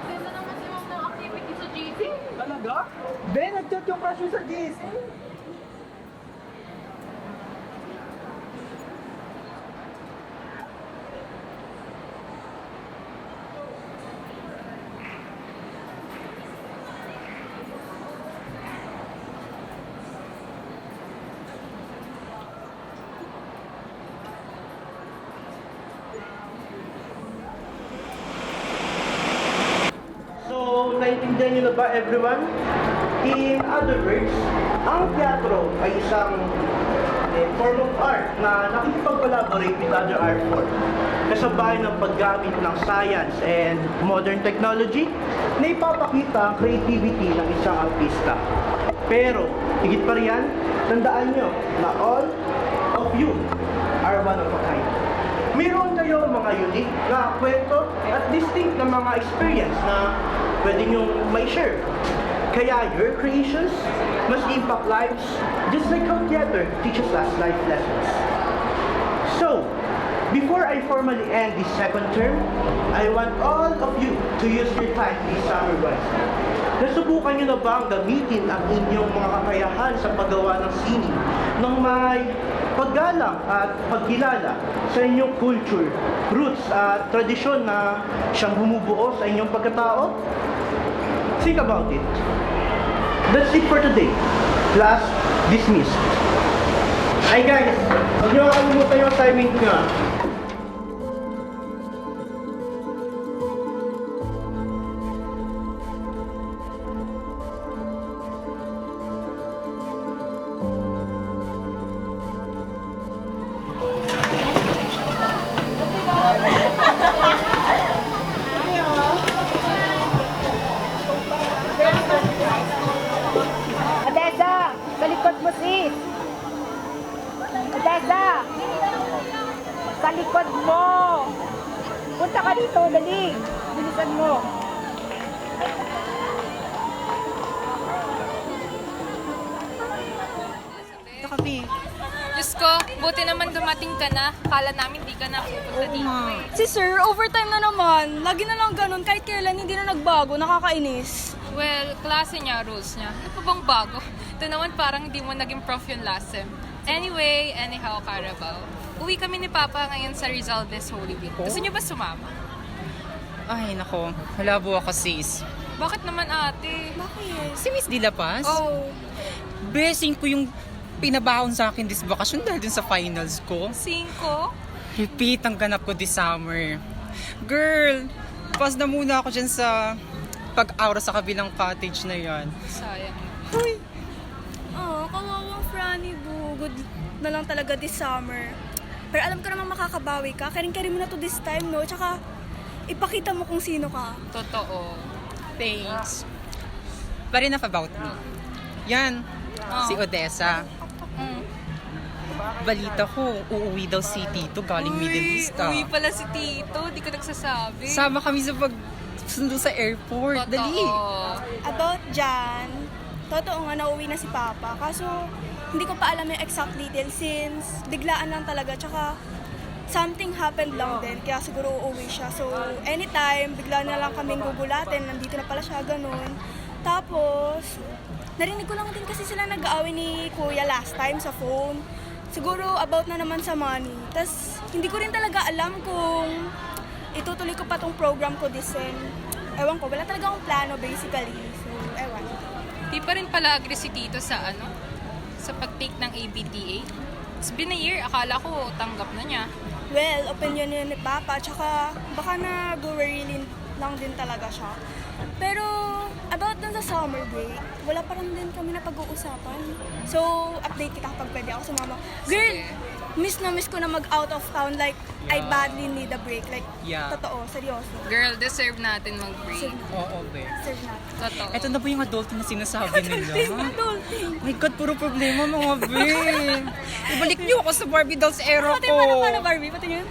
Ganda naman si Ma'am ng activity sa GC. Talaga? Ben, nag-chat yung crush mo sa GC. So, naiintindihan niyo na ba everyone? In other words, ang teatro ay isang form of art na nakikipag-collaborate with other art forms. Kasabay ng paggamit ng science and modern technology na ipapakita ang creativity ng isang artista. Pero, higit pa riyan, tandaan nyo na all of you are one of a kind. Meron kayo mga unique na kwento at distinct na mga experience na pwede nyo may share. Kaya your creations must impact lives just like how theater teaches us life lessons. So, before I formally end this second term, I want all of you to use your time this summer wisely. Nasubukan nyo na ba ang gamitin ang inyong mga kakayahan sa paggawa ng sining ng may paggalang at pagkilala sa inyong culture, roots at tradisyon na siyang bumubuo sa inyong pagkatao? Think about it. That's it for today. Class dismissed. Hi guys, huwag niyo makalimutan yung assignment nyo. Odessa! Sa likod mo, sis! Odessa! Sa likod mo! Punta ka dito, dali! Bilisan mo! Ito kami. Diyos ko, buti naman dumating ka na. Kala namin di ka na pupunta dito eh. Si sir, overtime na naman. Lagi na lang ganun. Kahit kailan hindi na nagbago. Nakakainis. Well, klase niya, rules niya. Ano pa bang bago? Ito naman parang hindi mo naging prof yung last sem. Anyway, anyhow, Carabao. Uwi kami ni Papa ngayon sa Rizal this Holy Week. Gusto niyo ba sumama? Ay, nako. Malabo ako, sis. Bakit naman ate? Bakit? Si Miss Dila Paz? Oh, Blessing ko yung pinabahon sa akin this vacation dahil dun sa finals ko. 5? Repeat ang ganap ko this summer. Girl, pas na muna ako dyan sa pag-aura sa kabilang cottage na yan. Sayang. Uy, Oh, kawawang Franny, boo. Good na lang talaga this summer. Pero alam ko naman makakabawi ka. Karing-kari mo na to this time, no? Tsaka, ipakita mo kung sino ka. Totoo. thanks. But enough about me. Yan, si Odessa. Balita ko, uuwi daw si Tito galing Middle East. Uwi pala si Tito. Di ko nagsasabi. Sama kami sa pagsundo sa airport. Totoo. Dali. About dyan, totoo nga nauwi na si Papa. Kaso, hindi ko pa alam yung exact details since biglaan lang talaga. Tsaka, something happened lang din. Kaya siguro uuwi siya. So, anytime, bigla na lang kaming gugulatin. Nandito na pala siya, ganun. Tapos, narinig ko lang din kasi sila nag-aaway ni Kuya last time sa phone. Siguro about na naman sa money. Tapos, hindi ko rin talaga alam kung itutuloy ko pa tong program ko this sem. Ewan ko, wala talaga akong plano basically. So, ewan. Di pa rin pala agree si Tito sa sa pag-take ng ABTA. It's been a year, akala ko tanggap na niya. Well, opinion yun ni Papa, tsaka baka nag-worry lang din talaga siya. Pero, about dun sa summer break, wala pa rin din kami na pag-uusapan. So, update kita kapag pwede ako sumama. Girl, Sige. miss na miss ko na mag-out of town. Like, I badly need a break. Like, Yeah. totoo, seryoso. Girl, deserve natin mag-break. Oo, be. Serve natin. Totoo. Ito na ba yung adulting na sinasabi nila? Adulting. My God, puro problema mga be. Ibalik niyo ako sa Barbie dolls era Pati ko. paano Barbie? Pati yun?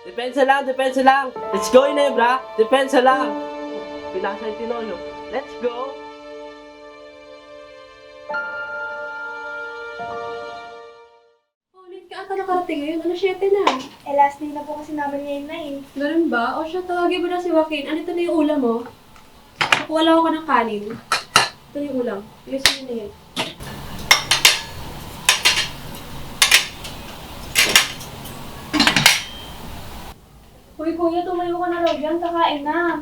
Depensa lang, depensa lang. Let's go, Inebra. Depensa lang. Pinasa yung Tinoyo. Let's go. Ulit ka ata nakarating ngayon. Ano, 7 na? Eh, last day na po kasi namin ngayon na eh. Ganun ba? O siya, tawagin mo na si Joaquin. Ano ito na yung ulam mo? Nakuha lang ako ng kanin. Ito yung ulam. Ayusin mo na yan. Uy, kuya, tumayo ka na raw dyan. Kakain na.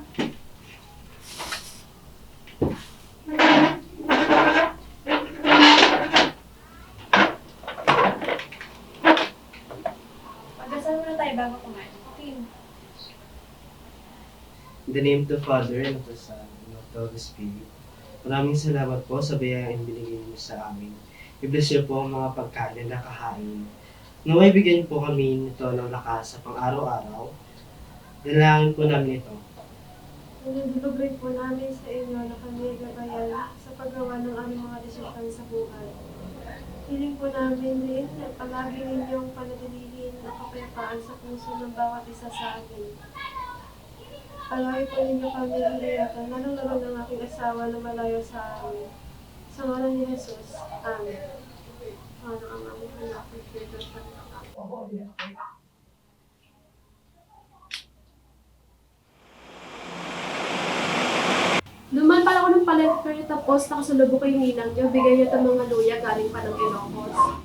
Pagdasal muna tayo bago kumain. Okay. In the name of the Father, and of the Son, and of the Holy Spirit. Maraming salamat po sa biyayang binigay niyo sa amin. I-bless niyo po ang mga pagkain na nakahain. Naway bigyan po kami nito ng lakas sa pang-araw-araw. Dalangin po namin ito. Nilulugay po namin sa inyo na kami ay gabayan sa paggawa ng aming mga desisyon sa buhay. Hiling po namin din na palagi ninyong panatilihin ang kapayapaan sa puso ng bawat isa sa amin. Palagi po ninyo kami hihirapan, lalong-lalo ng aking asawa na malayo sa amin. Sa ngalan ni Jesus. Amen. Ano ang aming anak ng Espiritu Santo. Duman pala ako ng palengke tapos nakasalubong ko yung ninang niyo, bigay niyo itong mga luya galing pa ng Ilocos.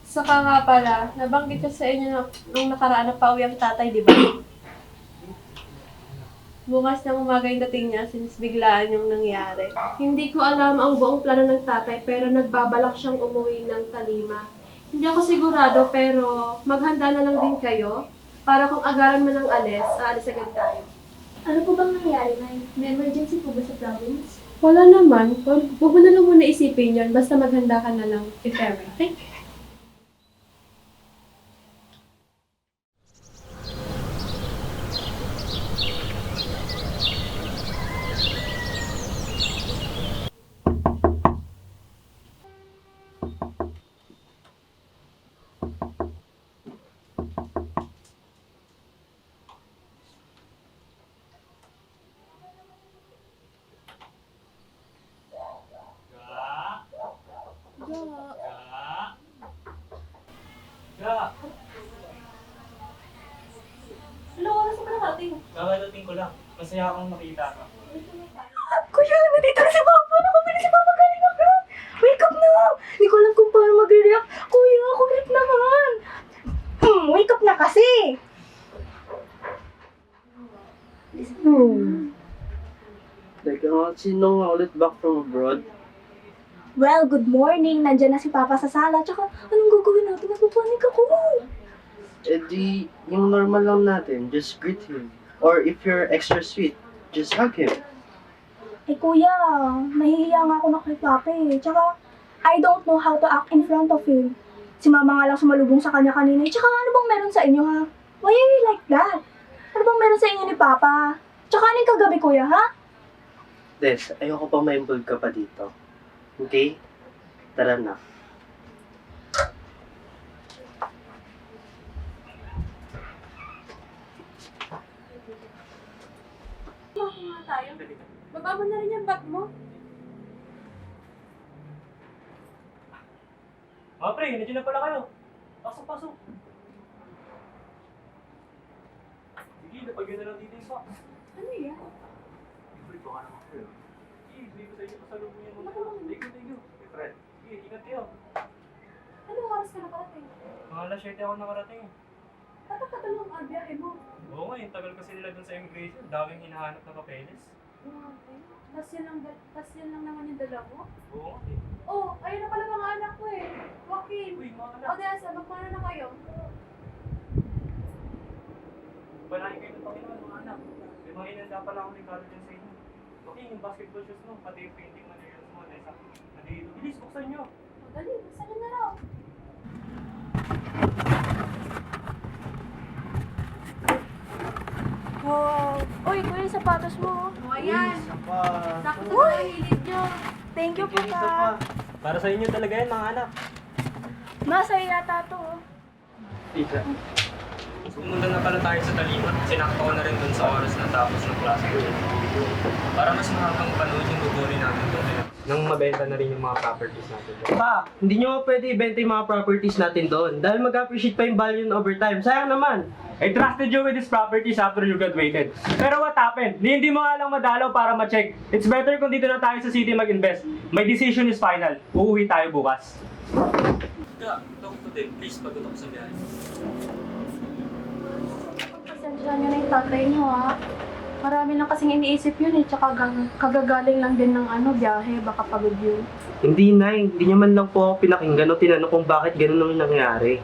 Saka nga pala, nabanggit ko sa inyo na, nung nakaraan na pauwi ang tatay, di ba? Bukas ng umaga yung dating niya since biglaan yung nangyari. Hindi ko alam ang buong plano ng tatay pero nagbabalak siyang umuwi ng Talima. Hindi ako sigurado pero maghanda na lang din kayo para kung agaran man ng aalis agad tayo. Ano po bang nangyari, Nay? May emergency po ba sa province? Wala naman. Huwag mo na lang muna isipin yun. Basta maghanda ka na lang if ever. Okay? Ano oras mo nakarating? Kakadating ko lang. Masaya akong makita ka. Kuya, nandito na si Papa. Nakabili si Papa galing ng grab. Wake up na! Hindi ko alam kung paano mag-react. Kuya, kulit naman. Wake up na kasi. Teka nga, sino nga ulit back from abroad? Well, good morning. Nandiyan na si Papa sa sala. Tsaka, anong gagawin natin? Nagpapanik ako. Eh di, yung normal lang natin, just greet him. Or if you're extra sweet, just hug him. Eh, kuya, nahihiya nga ako na kay Papa eh. Tsaka, I don't know how to act in front of him. Si Mama nga lang sumalubong sa kanya kanina. Tsaka, ano bang meron sa inyo, ha? Why are you like that? Ano bang meron sa inyo ni Papa? Tsaka, anong kagabi, kuya, ha? Des, ayoko pa ma-involve ka pa dito. Okay? Tara na. Baka nga tayo. Baba mo na rin yung bag mo. Mga pre, nandiyan na pala kayo. Pasok, pasok. Sige, napagyan na lang dito yung box. Ano yan? Pre, baka naman pre. Sige, hindi ko sa inyo pasalubungin mo. Thank you. Hey, Fred. Sige, ingat kayo. Anong oras ka nakarating? Mga alas 7 ako nakarating eh. Tagal mo ang biyahe mo. Oo nga, yung tagal kasi nila dun sa immigration. Daming hinahanap na papeles. Okay. Tas yan lang naman yung dala mo? Oo nga eh. Oh, ayun na pala mga anak ko eh. Joaquin. Uy, mga anak. O, Desa, magmana na kayo. Panahin kayo ng Panginoon, mga anak. May mga inanda pala ako regalo dyan sa inyo. Okay, yung basketball shoes mo, pati yung painting materials mo, Tessa. Nandito, bilis, buksan nyo. O, dali, buksan na raw. Wow, Uy, kuya, yung sapatos mo. O, ayan. Saka... Sakto sa mga hilid nyo. Thank you po, Ganito pa. pa. Para sa inyo talaga yan, mga anak. Masaya yata to. Tita. Pumunta na pala tayo sa Talima. Sinakto ko na rin dun sa oras na tapos ng klase ko. Para mas mahabang panahon yung guguli namin doon. Nang mabenta na rin yung mga properties natin doon. Pa, hindi nyo pwede ibenta yung mga properties natin doon dahil mag-appreciate pa yung value ng overtime. Sayang naman. I trusted you with these properties after you graduated. Pero what happened? Hindi mo nga lang madalaw para ma-check. It's better kung dito na tayo sa city mag-invest. My decision is final. Uuwi tayo bukas. Talk to them. Please, pagod ako sa biyahe. Pasensya nyo na yung tatay nyo, ha? Marami lang kasing iniisip yun, eh. Tsaka kagagaling lang din ng biyahe. Baka pagod yun. Hindi, Nay. Hindi nyo man lang po ako pinakinggan o tinanong kung bakit ganun ang nangyari.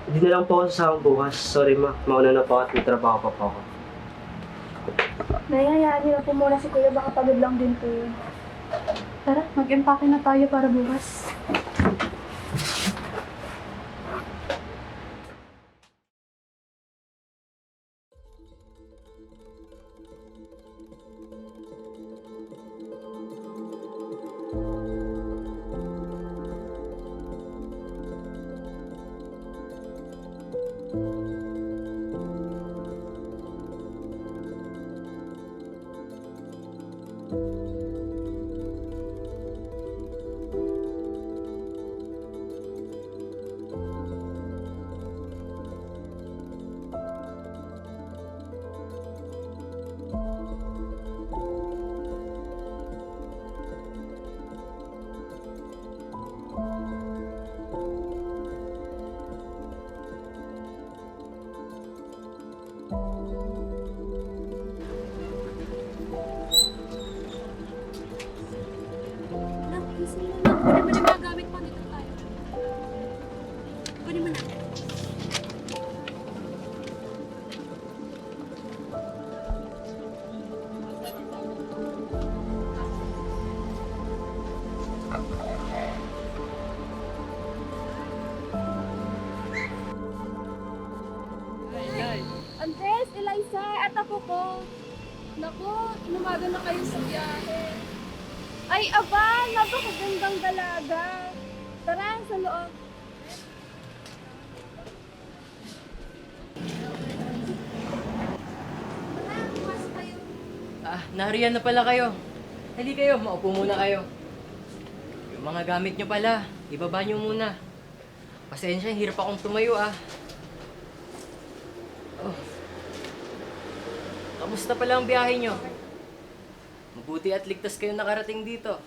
Hindi na lang po ako sasama bukas. Sorry, ma. Mauna na po at may trabaho pa po ako. Nayayaan nyo na po muna si kuya. Baka pagod lang din po yun. Tara, mag-empake na tayo para bukas. Andres, Eliza, at ako po. Naku, inumaga na kayo sa biyahe. Ay, aba, napakagandang dalaga. Tara, sa loob. Nariyan na pala kayo. Hali kayo, maupo muna kayo. Yung mga gamit nyo pala, ibaba nyo muna. Pasensya, hirap akong tumayo Oh. Kamusta pala ang biyahe nyo? Mabuti at ligtas kayo nakarating dito.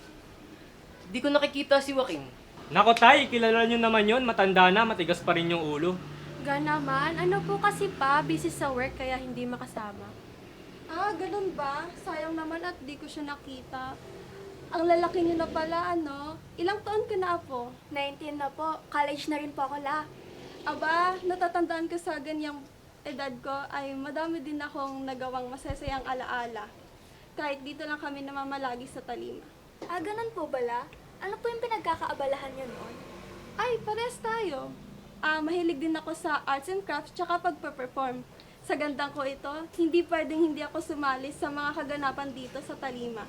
Di ko nakikita si Joaquin. Nako tay, kilala nyo naman yon. Matanda na, matigas pa rin yung ulo. Naman, ano po kasi pa, busy sa work kaya hindi makasama. Ah, ganun ba? Sayang naman at di ko siya nakita. Ang lalaki niyo na pala, ano? Ilang taon ka na, Apo? 19 na po. College na rin po ako, la. Aba, natatandaan ko sa ganyang edad ko ay madami din akong nagawang masasayang alaala. Kahit dito lang kami namamalagi sa Talima. Ah, ganun po bala? Ano po yung pinagkakaabalahan nyo noon? Ay, pares tayo. Mahilig din ako sa arts and crafts tsaka pagpe-perform. Sa gandang ko ito, hindi pwedeng hindi ako sumali sa mga kaganapan dito sa Talima.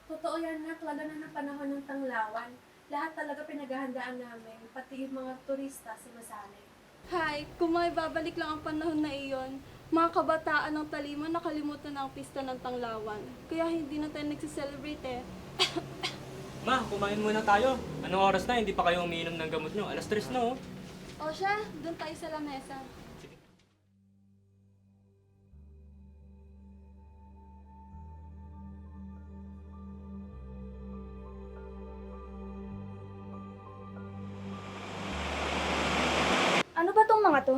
Totoo yan na, lalo na ng panahon ng Tanglawan. Lahat talaga pinaghahandaan namin, pati yung mga turista sumasali. Hay, kung may babalik lang ang panahon na iyon, mga kabataan ng Talima nakalimutan na ang pista ng Tanglawan. Kaya hindi na tayo nagsiselebrate eh. Ma, kumain muna tayo. Anong oras na? Hindi pa kayo umiinom ng gamot nyo. 3:00 na, oh. O siya, doon tayo sa lamesa. Ano ba tong mga to?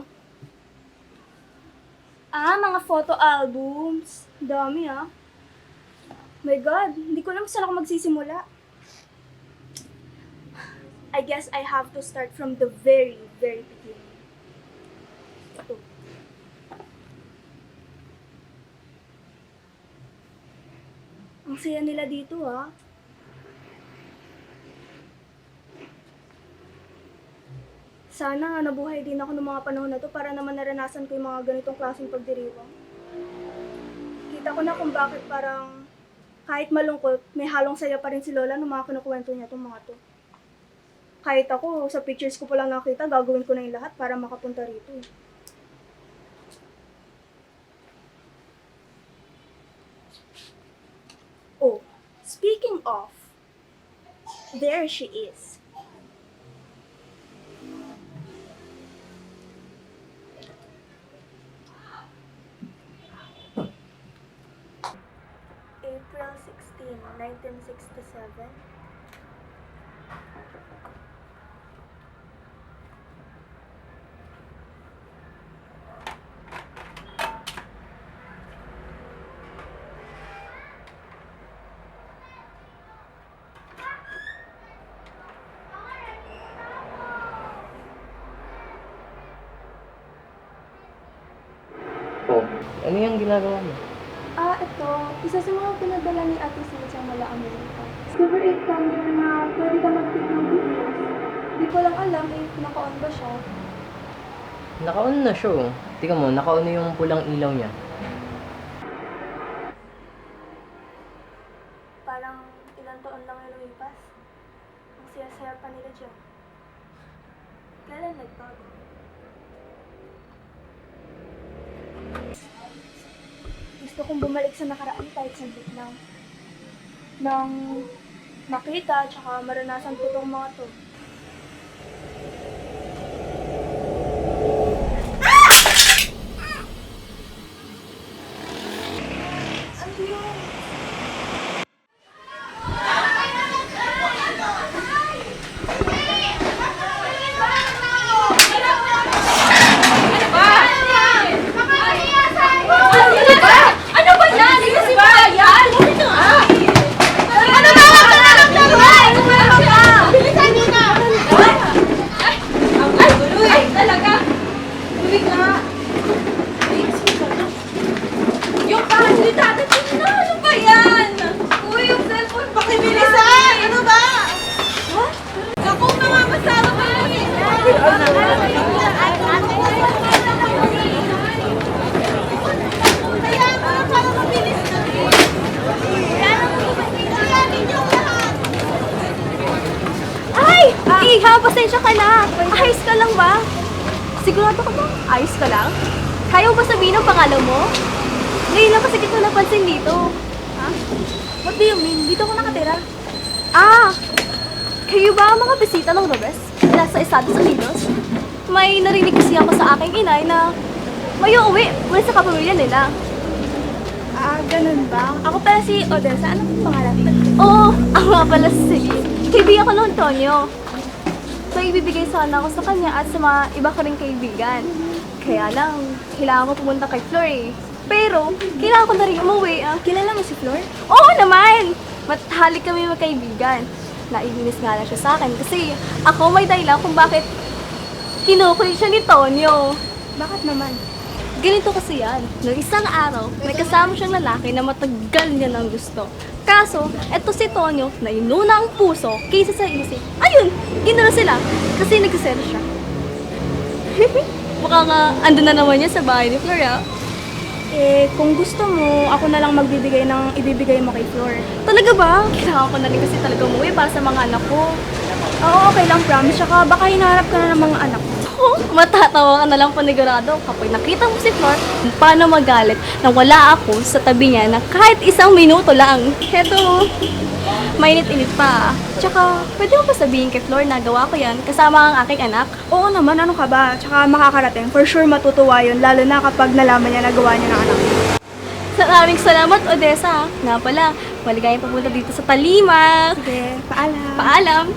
Ah, mga photo albums. Dami, ah. My God, hindi ko alam kung saan ako magsisimula. I guess I have to start from the very, very beginning. Ito. Ang saya nila dito, ah. Sana nga nabuhay din ako ng mga panahon na to para naman naranasan ko yung mga ganitong klaseng pagdiriwang. nakikita ko na kung bakit parang kahit malungkot, may halong saya pa rin si Lola nung mga kinukwento niya itong mga to. Kahit ako, sa pictures ko pa lang nakita, gagawin ko na yung lahat para makapunta rito. Oh, speaking of, there she is. April 16, 1967. Oh, ano yung ginagawa mo? Ito, isa sa mga pinadala ni Ate Sin sa Mala America. Discover 8 camera na pwede ka mag-click ng videos. Di ko lang alam if naka-on ba siya. Naka-on na siya oh. Tingnan mo, naka-on na yung pulang ilaw niya. Parang ilang taon lang yung lumipas. Ang saya-saya pa nila dyan. Kailan nagbago? Gusto kong bumalik sa nakaraan kahit saglit lang. Nang makita tsaka maranasan ko tong mga to. Ano yun? Ano ba yan? Hindi kasi ba yan? Ano ba ang nararamdaman? Ano ba? Bilisan niyo na! Ay, talaga! Bumigla! Yung parang hindi dadating na! Ano ba yan? Uy, yung cellphone, pakibilisan! Ano ba? Ako, mamamasama ka yun! Ay! Iha, pasensya ka na. Ayos ka lang ba? Sigurado ka ba? Ayos ka lang? Kaya mo ba sabihin ang pangalan mo? Ngayon lang kasi kita napansin dito. Ha? What do you mean? Dito ko nakatira. Kayo ba ang mga bisita ng Robes? Nasa Estados Unidos? May narinig kasi ako sa aking inay na may uuwi mula sa kapamilya nila. Ganun ba? Ako pala si Odessa. Anong pangalan? Oo, ako nga pala si kaibigan ko noon, Tonyo. So, ibibigay sana ako sa kanya at sa mga iba ko rin kaibigan. Kaya lang, kailangan ko pumunta kay Flor eh. Pero, kailangan ko na rin umuwi. Kilala mo si Flor? Oo naman! Matahalik kami magkaibigan. Naibinis nga lang siya sa akin kasi ako may dahilan kung bakit kinukulit siya ni Tonyo. Bakit naman? Ganito kasi yan. Noong isang araw, may kasama siyang lalaki na matagal niya nang gusto. Kaso, eto si Tonyo na inuna ang puso kaysa sa isip. Ayun, ginala sila kasi nagsisero siya. Baka nga, andun na naman niya sa bahay ni Flor, ah. Kung gusto mo, ako na lang ibibigay mo kay Flor. Talaga ba? Kailangan ko na rin kasi talaga umuwi para sa mga anak ko. Oo, okay lang, promise. Tsaka baka hinahanap ka na ng mga anak ko. Matatawa ka na lang panigurado kapag nakita mo si Flor, paano magalit na wala ako sa tabi niya na kahit isang minuto lang. Heto, mainit-init pa. Tsaka, pwede mo ba sabihin kay Flor na gawa ko yan kasama ang aking anak? Oo naman, ano ka ba? Tsaka makakarating. For sure matutuwa yun, lalo na kapag nalaman niya na gawa niya ng anak. Maraming salamat, Odessa. Nga pala, maligayang papunta dito sa Talima. Sige, paalam. Paalam.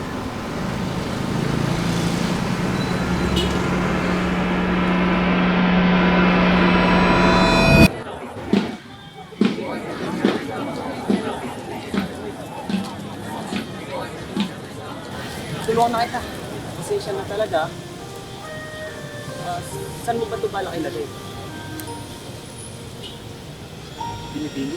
Tulungan na kita. Pasensya na talaga. Saan mo ba ito balak ilagay? Binibili?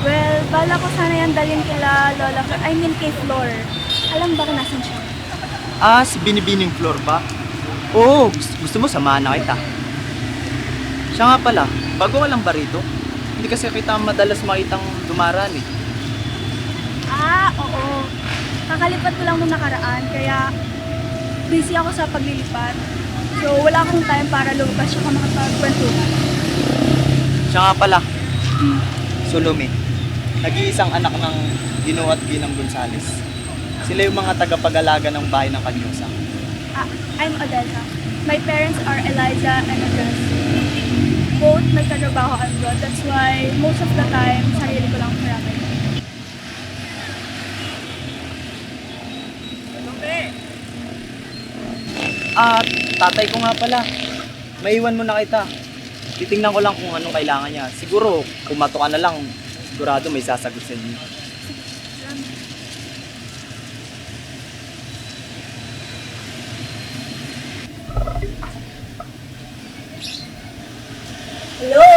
Well, bala bala ko sana yan dalhin kila Lola Flor. I mean kay Flor. Alam ba kung nasan siya? Ah, si Binibining Floor ba? Oo, gusto mo samahan na kita. Siya nga pala, bago ka lang ba rito? Hindi kasi kita madalas makitang dumaraan eh. Ah, oo. Kakalipat ko lang nung nakaraan, kaya busy ako sa paglilipat. So, wala akong time para lumabas siya makapagkwentuhan. Siya nga pala, Sulome. Nag-iisang anak ng Ginoo at Ginang Gonzales. Sila yung mga tagapag-alaga ng bahay ng Kanyosa. Ah, I'm Odessa. My parents are Eliza and Andres. Both nagtatrabaho abroad. That's why most of the time, sarili ko lang maramay. Ah, tatay ko nga pala. Maiwan mo na kita. Titingnan ko lang kung anong kailangan niya. Siguro, pumato ka na lang. Sigurado may sasagot sa inyo. Hello?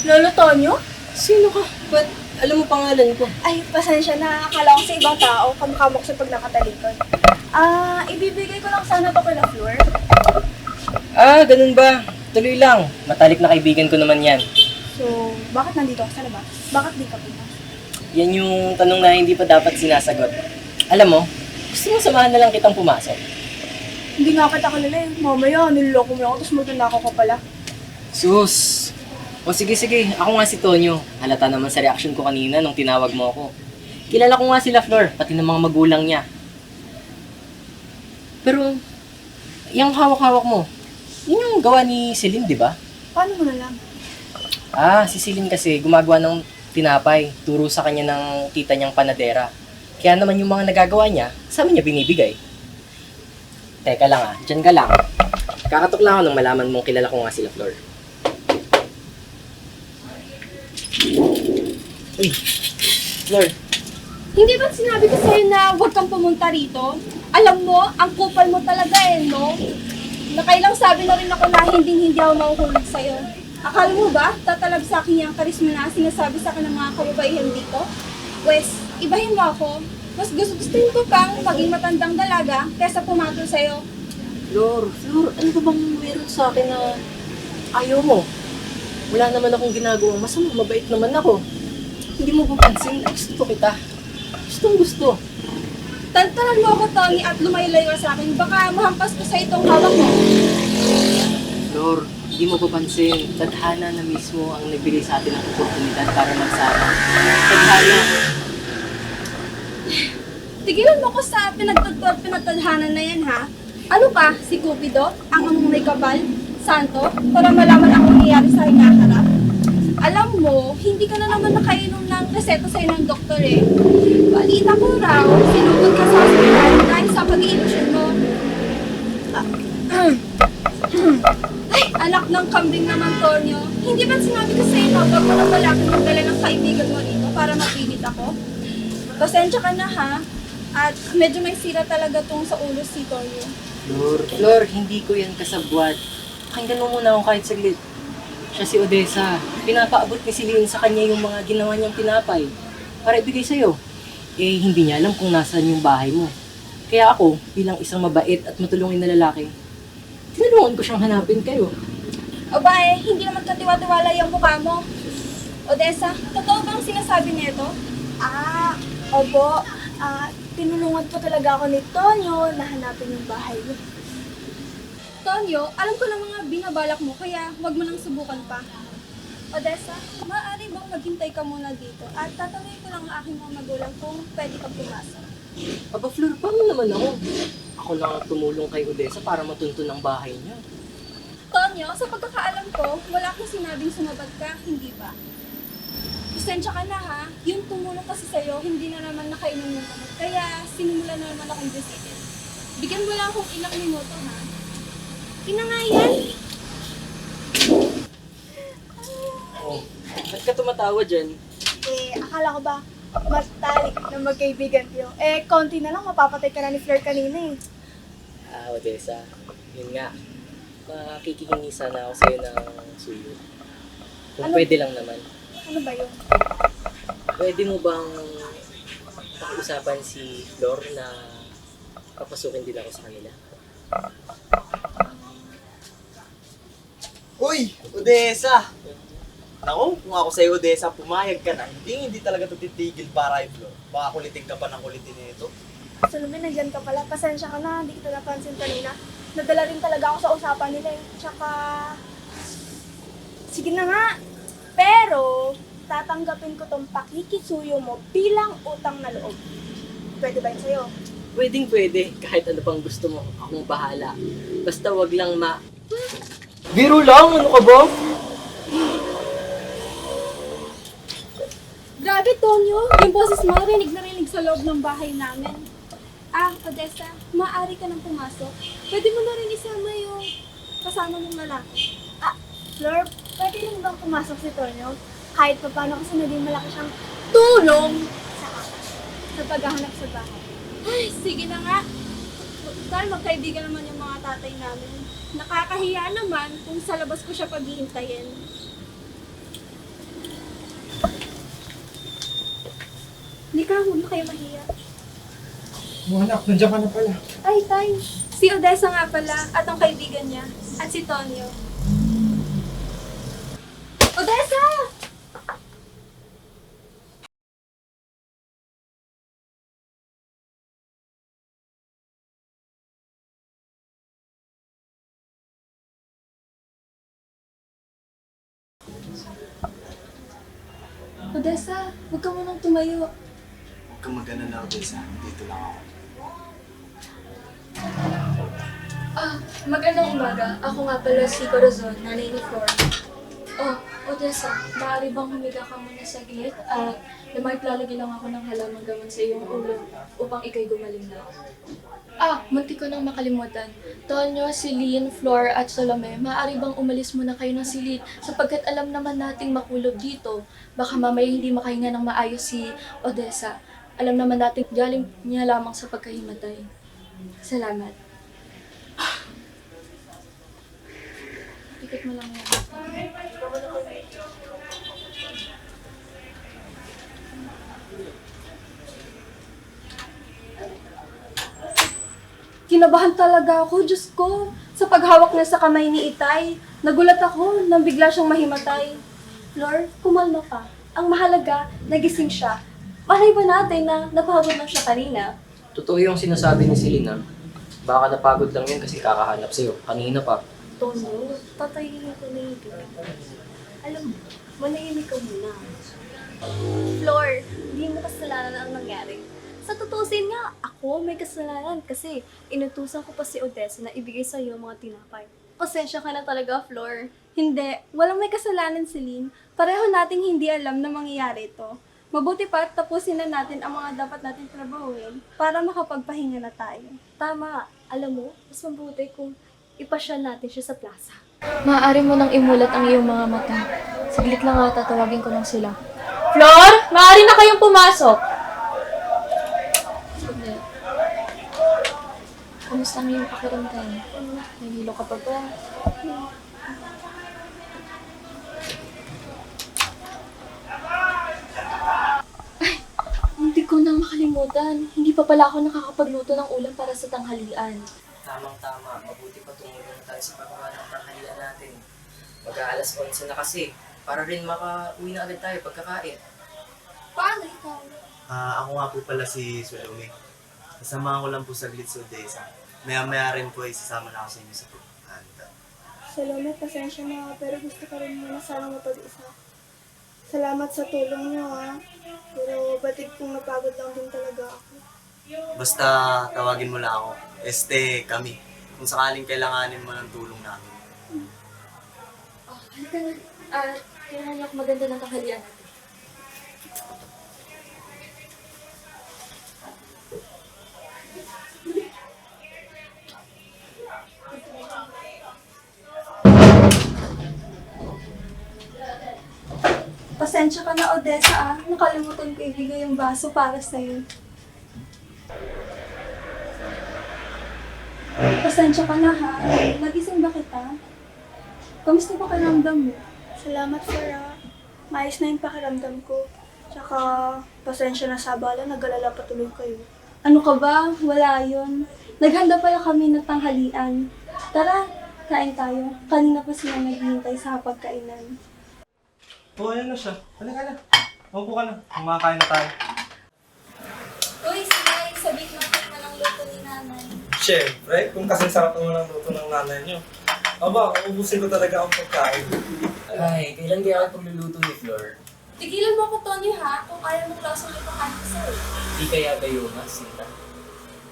Lolo Tonyo? Sino ka? Ba't alam mo pangalan ko? Ay, pasensya na. Akala ko sa ibang tao. Kamukha sa pag nakatalikod. Ibibigay ko lang sana to kila Flor. Ah, ganun ba? Tuloy lang. Matalik na kaibigan ko naman yan. So, bakit nandito ka sa labas? Bakit di ka pumas? Yan yung tanong na hindi pa dapat sinasagot. Alam mo, gusto mo samahan na lang kitang pumasok. Hindi nga kita kalala eh. Mamaya, niloloko mo ako, tapos magnanakaw ka pala. Sus! O sige, ako nga si Tonyo. Halata naman sa reaction ko kanina nung tinawag mo ako. Kilala ko nga sila Flor, pati ng mga magulang niya. Pero, yung hawak-hawak mo, yun yung gawa ni Celine, di ba? Paano mo na lang? Ah, si Celine kasi gumagawa ng tinapay. Turo sa kanya ng tita niyang panadera. Kaya naman yung mga nagagawa niya, sa amin niya binibigay. Teka lang dyan ka lang. Kakatok lang ako nung malaman mong kilala ko nga sila Flor. Uy, Flor. Hindi ba sinabi ko sa'yo na huwag kang pumunta rito? Alam mo, ang kupal mo talaga no? Nakailang sabi na rin ako na hindi ako mahuhulog sa'yo. Akala mo ba, tatalab sa akin yung karisma na sinasabi sa akin ng mga kababaihan dito? Wes, ibahin mo ako. Mas gusto ko pang maging matandang dalaga kaysa pumatol sa'yo. Flor, ano ba bang meron sa akin na ayaw mo? Wala naman akong ginagawa. Masama, mabait naman ako. Hindi mo ba pansin? Gusto kita. Gusto. Tantanan mo ako, Tony, at lumayo-layo sa akin. Baka mahampas ko sa itong hawak mo. Flor, hindi mo ba pansin? Tadhana na mismo ang nagbigay sa atin ng oportunidad para magsama. Tadhana. Tigilan mo ko sa pinagtagpo at pinagtadhanan na yan, ha? Ano pa, si Cupido? Ang among may kapal? Santo? Para malaman ang nangyayari sa hinaharap? Alam mo, hindi ka na naman nakainom ng reseta sa'yo ng doktor eh. Balita ko raw, sinugod ka sa hospital dahil sa pag-iilusyon mo. Ay, anak ng kambing naman, Tonyo. Hindi ba sinabi ko sa'yo na huwag mo nang malapit magdala ng kaibigan mo rito para mapilit ako? Pasensya ka na ha. At medyo may sira talaga tong sa ulo si Tonyo. Flor, hindi ko yan kasabwat. Pakinggan mo muna ako kahit saglit. Siya si Odessa. Pinapaabot ni Celine sa kanya yung mga ginawa niyang tinapay para ibigay sa'yo. Eh, hindi niya alam kung nasaan yung bahay mo. Kaya ako, bilang isang mabait at matulungin na lalaki, tinulungan ko siyang hanapin kayo. Aba hindi naman katiwa-tiwala yung mukha mo. Odessa, totoo bang sinasabi nito? Opo. Tinulungan po talaga ako ni Tonyo na hanapin yung bahay niyo. Tonyo, alam ko na mga binabalak mo, kaya wag mo nang subukan pa. Odessa, maaari bang maghintay ka muna dito at tatanungin ko lang ang aking mga magulang kung pwede kang pumasok. Aba Flor, paano naman ako? Ako lang ang tumulong kay Odessa para matuntun ang bahay niya. Tonyo, sa pagkakaalam ko, wala akong sinabing sumabad ka, hindi ba? Pasensya ka na ha, yung tumulong kasi sa'yo, hindi na naman nakainom ng gamot, kaya sinimula na naman akong visitin. Bigyan mo lang akong ilang minuto ha. Pinangayan! Oh, ba't ka tumatawa dyan? Akala ko ba mas talik na magkaibigan kayo? Konti na lang, mapapatay ka na ni Fleur kanina eh. Odessa, yun nga. Makikihingi sana ako sa'yo ng suyo. Kung Ano? pwede lang naman. Ano ba yun? Pwede mo bang pakiusapan si Flor na papasukin din ako sa kanila? Uy! Odessa! Naku, kung ako sa'yo, Odessa, pumayag ka na. Hindi talaga ito titigil para Flor. Baka kulitin ka pa ng kulitin nito. Salome, nandiyan ka pala. Pasensya ka na, hindi kita napansin kanina. Nadala rin talaga ako sa usapan nila eh. Tsaka... Sige na nga. Pero, tatanggapin ko tong pakikisuyo mo bilang utang na loob. Pwede ba yun sa'yo? Pwede, kahit ano pang gusto mo, akong bahala. Basta wag lang Biro lang! Ano ka ba? Grabe, Tonyo. Yung boses mo, rinig na rinig sa loob ng bahay namin. Odessa, maaari ka nang pumasok. Pwede mo na rin isama yung kasama mong lalaki. Flor, pwede rin bang pumasok si Tonyo? Kahit pa paano kasi naging malaki siyang tulong sa paghahanap sa bahay. Ay, sige na nga. Dahil magkaibigan naman yung mga tatay namin. Nakakahiya naman kung sa labas ko siya paghihintayin. Lika, huwag na kayo mahiya. Mga anak, nandiyan ka na pala. Ay, tay. Si Odessa nga pala at ang kaibigan niya. At si Tonyo. Odessa! Odessa, huwag ka munang tumayo. Huwag kang mag-alala, Odessa. Dito lang ako. Magandang umaga. Ako nga pala si Corazon, nanay ni Flor. Odessa, maaari bang humiga ka muna saglit at lalagyan lang ako ng halamang gamot sa iyong ulo upang ikay gumaling na. Munti ko nang makalimutan. Tonyo, Celine, Flor at Salome, maaari bang umalis muna kayo ng silid sapagkat alam naman nating makulog dito. Baka mamaya hindi makahinga ng maayos si Odessa. Alam naman natin galing niya lamang sa pagkahimatay. Salamat. Tikit mo lang yan. Kinabahan talaga ako, Diyos ko. Sa paghawak niya sa kamay ni Itay, nagulat ako nang bigla siyang mahimatay. Flor, kumalma ka. Ang mahalaga, nagising siya. Malay ba natin na napagod lang siya kanina? Totoo yung sinasabi ni Selena. Baka napagod lang yan kasi kakahanap sa'yo. Kanina pa. Tono, tatayin ko na yung bibig. Alam mo, manahimik ka muna. Flor, hindi mo kasalanan ang nangyari. Sa tutusin nga, ako may kasalanan kasi inutusan ko pa si Odessa na ibigay sa iyo mga tinapay. Pasensya ka na talaga, Flor. Hindi, walang may kasalanan si Lynn. Pareho nating hindi alam na mangyayari ito. Mabuti pa tapusin na natin ang mga dapat natin trabahuin para makapagpahinga na tayo. Tama, alam mo, mas mabuti kung ipasyal natin siya sa plaza. Maaari mo nang imulat ang iyong mga mata. Saglit lang tatawagin ko lang sila. Flor, maaari na kayong pumasok. Hindi. Kamusta ang iyong pakiramdam? Nahilo ka pa ba? Hindi ko na makalimutan. Hindi pa pala ako nakakapagluto ng ulam para sa tanghalian. Tamang-tama. Mabuti pa tumulong na tayo sa paggawa ng tanghalian natin. Mag-aalas 11 na kasi. Para rin maka-uwi na agad tayo pagkakain. Paano ikaw? Ako nga po pala si Salome. Kasama ko lang po saglit sa Odessa. Maya-maya rin po isasama na ako sa inyo sa paghahanda. Salome, pasensya na pero gusto ka rin muna sana mapag-isa. Salamat sa tulong niyo pero batid kong napagod lang din talaga ako. Basta tawagin mo lang ako. Kami. Kung sakaling kailanganin mo ng tulong namin. Halika na. Kailangan niyo maganda ng tanghalian natin. Pasensya ka na, Odessa, Nakalimutan ko ibigay yung baso para sa'yo. Pasensya ka na, ha? Nagising ba kita? Kamusta ba pakiramdam mo? Salamat, Flora. Maayos na yung pakiramdam ko. Tsaka, pasensya na sa abala, nag-alala patuloy kayo. Ano ka ba? Wala yun. Naghanda pala kami ng tanghalian. Tara, kain tayo. Kanina pa sila naghihintay sa pagkainan. Oo, ayan na siya. Halika na. Maupo ka na. Kumakain na tayo. Uy, sige, sabik natin na ng luto ni nanay. Siyempre, kung kasing sarap naman ang luto ng nanay niyo. Aba, uubusin ko talaga ang pagkain. Ay, kailan kaya ako pagluluto ni Flor? Tigilan mo ako, Tony, ha? Kung kaya mo klasong ipakain ko sa'yo. Di kaya Bayona, Sinta?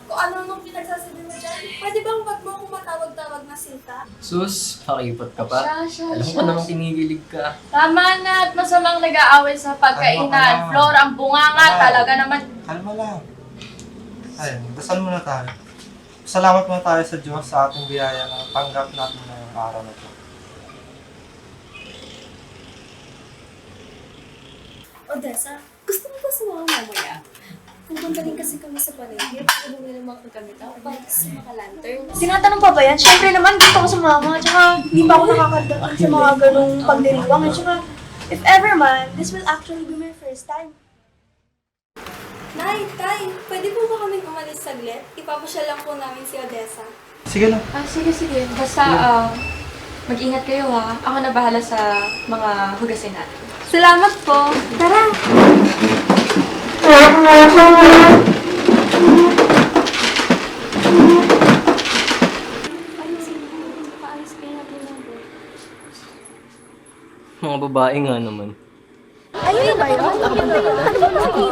Kung ano nung pinagsasabi mo dyan, pwede bang wag mo akong matawag-tawag na Sinta? Sus, pakipot ka pa. Alam ko namang kinikilig ka. Tama na at masamang nag-aaway sa pagkainan. Flor, ang bunganga talaga naman. Kalma lang. Ayun, dasal muna tayo. Salamat muna tayo sa Diyos sa ating biyaya na tanggap natin ngayong araw na ito. Odessa, gusto mo ba sumama mamaya? Pupunta rin kasi kami sa palengke. Pwede mo naman kagamit ako para sa mga lantern. Tinatanong pa ba yan? Siyempre naman, gusto ko sumama. Tsaka, hindi pa ako nakakadating sa mga ganong pagdiriwang. At tsaka, if ever man, this will actually be my first time. Nay, Tay, pwede po ba kami umalis saglit? Ipapasyal lang po namin si Odessa. Sige lang. Sige. Basta, mag-ingat kayo ha. Ako na bahala sa mga hugasin natin. Salamat po. Tara! Mga babae nga naman. Ayun na ba yun?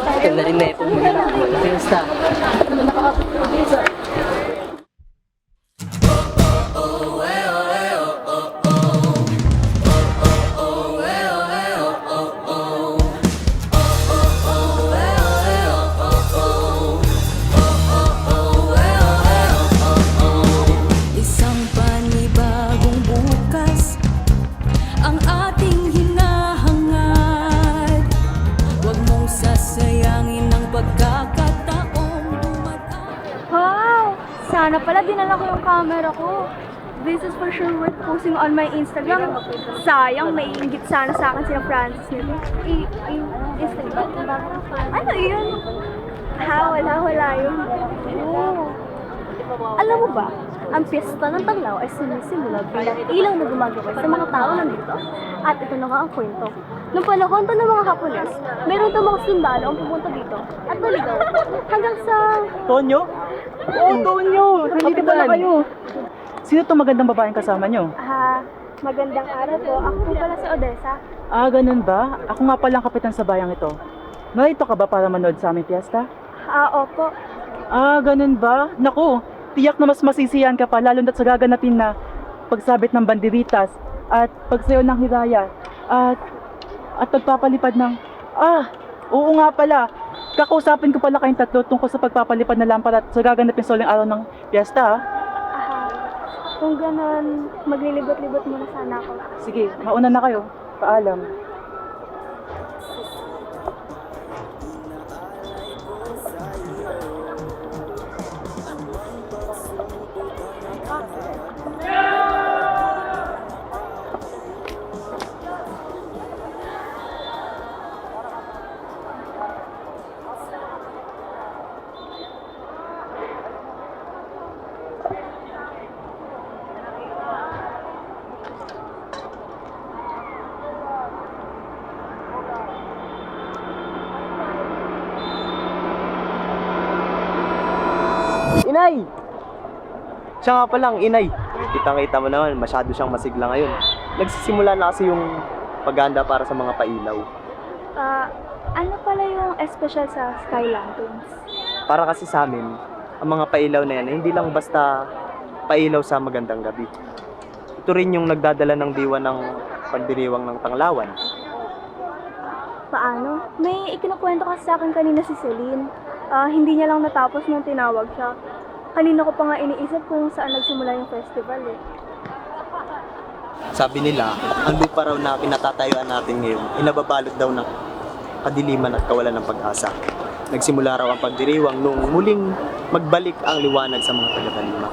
Ito na rin na ito. Fiesta. Isang panibagong bukas ang ating hinahangad. Huwag mong sasayangin ang pagkakataong dumating. Wow! Sana pala dinala ko yung camera ko. This is for sure worth posting on my Instagram. Sayang, may inggit sana sa akin sila Francis nito. Instagram? Ano yun? Wala yun. Oh. Alam mo ba, ang piyesta ng Tanglaw ay sinisimula bilang ilaw na gumagawa sa mga tao nandito. At ito na nga ang kwento. Nung panahon to ng mga Hapones, meron daw mga sundalo ang pumunta dito at naligaw hanggang sa... Tonyo? Oo, Tonyo! Nandito pala kayo. Sino itong magandang babaeng kasama nyo? Magandang araw po. Ako po pala si Odessa. Ganun ba? Ako nga palang kapitan sa bayang ito. Narito ka ba para manood sa aming piyesta? Opo. Ganun ba? Naku, tiyak na mas masisiyan ka pa lalo na't sa gaganapin na pagsabit ng banderitas at pagsayo ng hiraya at pagpapalipad ng... Oo nga pala. Kakausapin ko pala kayong tatlo tungkol sa pagpapalipad ng lampara at sa gaganapin sa uling araw ng piyesta. Kung ganun, maglilibot-libot muna sana ako. Sige, mauna na kayo. Paalam. Inay! Siya nga palang, Inay. Kitang-kita mo naman, masyado siyang masigla ngayon. Nagsisimula na kasi yung paghahanda para sa mga pailaw. Ano pala yung espesyal sa Sky Lanterns? Para kasi sa amin, ang mga pailaw na yan, hindi lang basta pailaw sa magandang gabi. Ito rin yung nagdadala ng diwa ng pagdiriwang ng Tanglawan. Paano? May ikinukwento kasi sa akin kanina si Celine. Hindi niya lang natapos nung tinawag siya. Kanina ko pa nga iniisip kung saan nagsimula yung festival eh. Sabi nila, ang lupa raw na pinatatayuan natin ngayon, inababalot daw ng kadiliman at kawalan ng pag-asa. Nagsimula raw ang pagdiriwang nung muling magbalik ang liwanag sa mga taga-talima.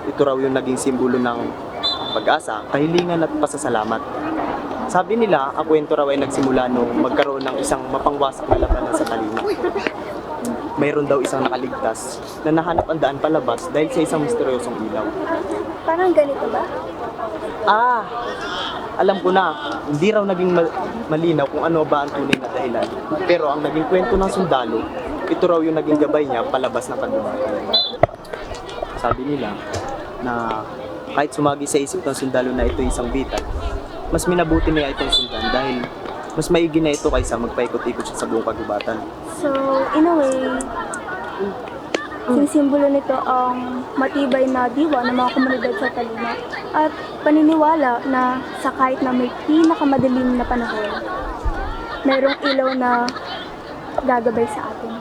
Ito raw yung naging simbolo ng pag-asa, kahilingan at pasasalamat. Sabi nila, ang kwento raw ay nagsimula nung magkaroon nagkaroon ng isang mapangwasak na labanan sa Talima. Mayroon daw isang nakaligtas na nahanap ang daan palabas dahil sa isang misteryosong ilaw. Parang ganito ba? Alam ko na, hindi raw naging malinaw kung ano ba ang tunay na dahilan. Pero ang naging kwento ng sundalo, ito raw yung naging gabay niya palabas ng kagubatan. Sabi nila na kahit sumagi sa isip ng sundalo na ito isang bitag, mas minabuti niya itong sundan dahil mas maigi na ito kaysa magpaikot-ikot siya sa buong kagubatan. So, in a way, sinisimbolo nito ang matibay na diwa ng mga komunidad sa Talima at paniniwala na sa kahit na may pinakamadilim na panahon, mayroong ilaw na gagabay sa atin.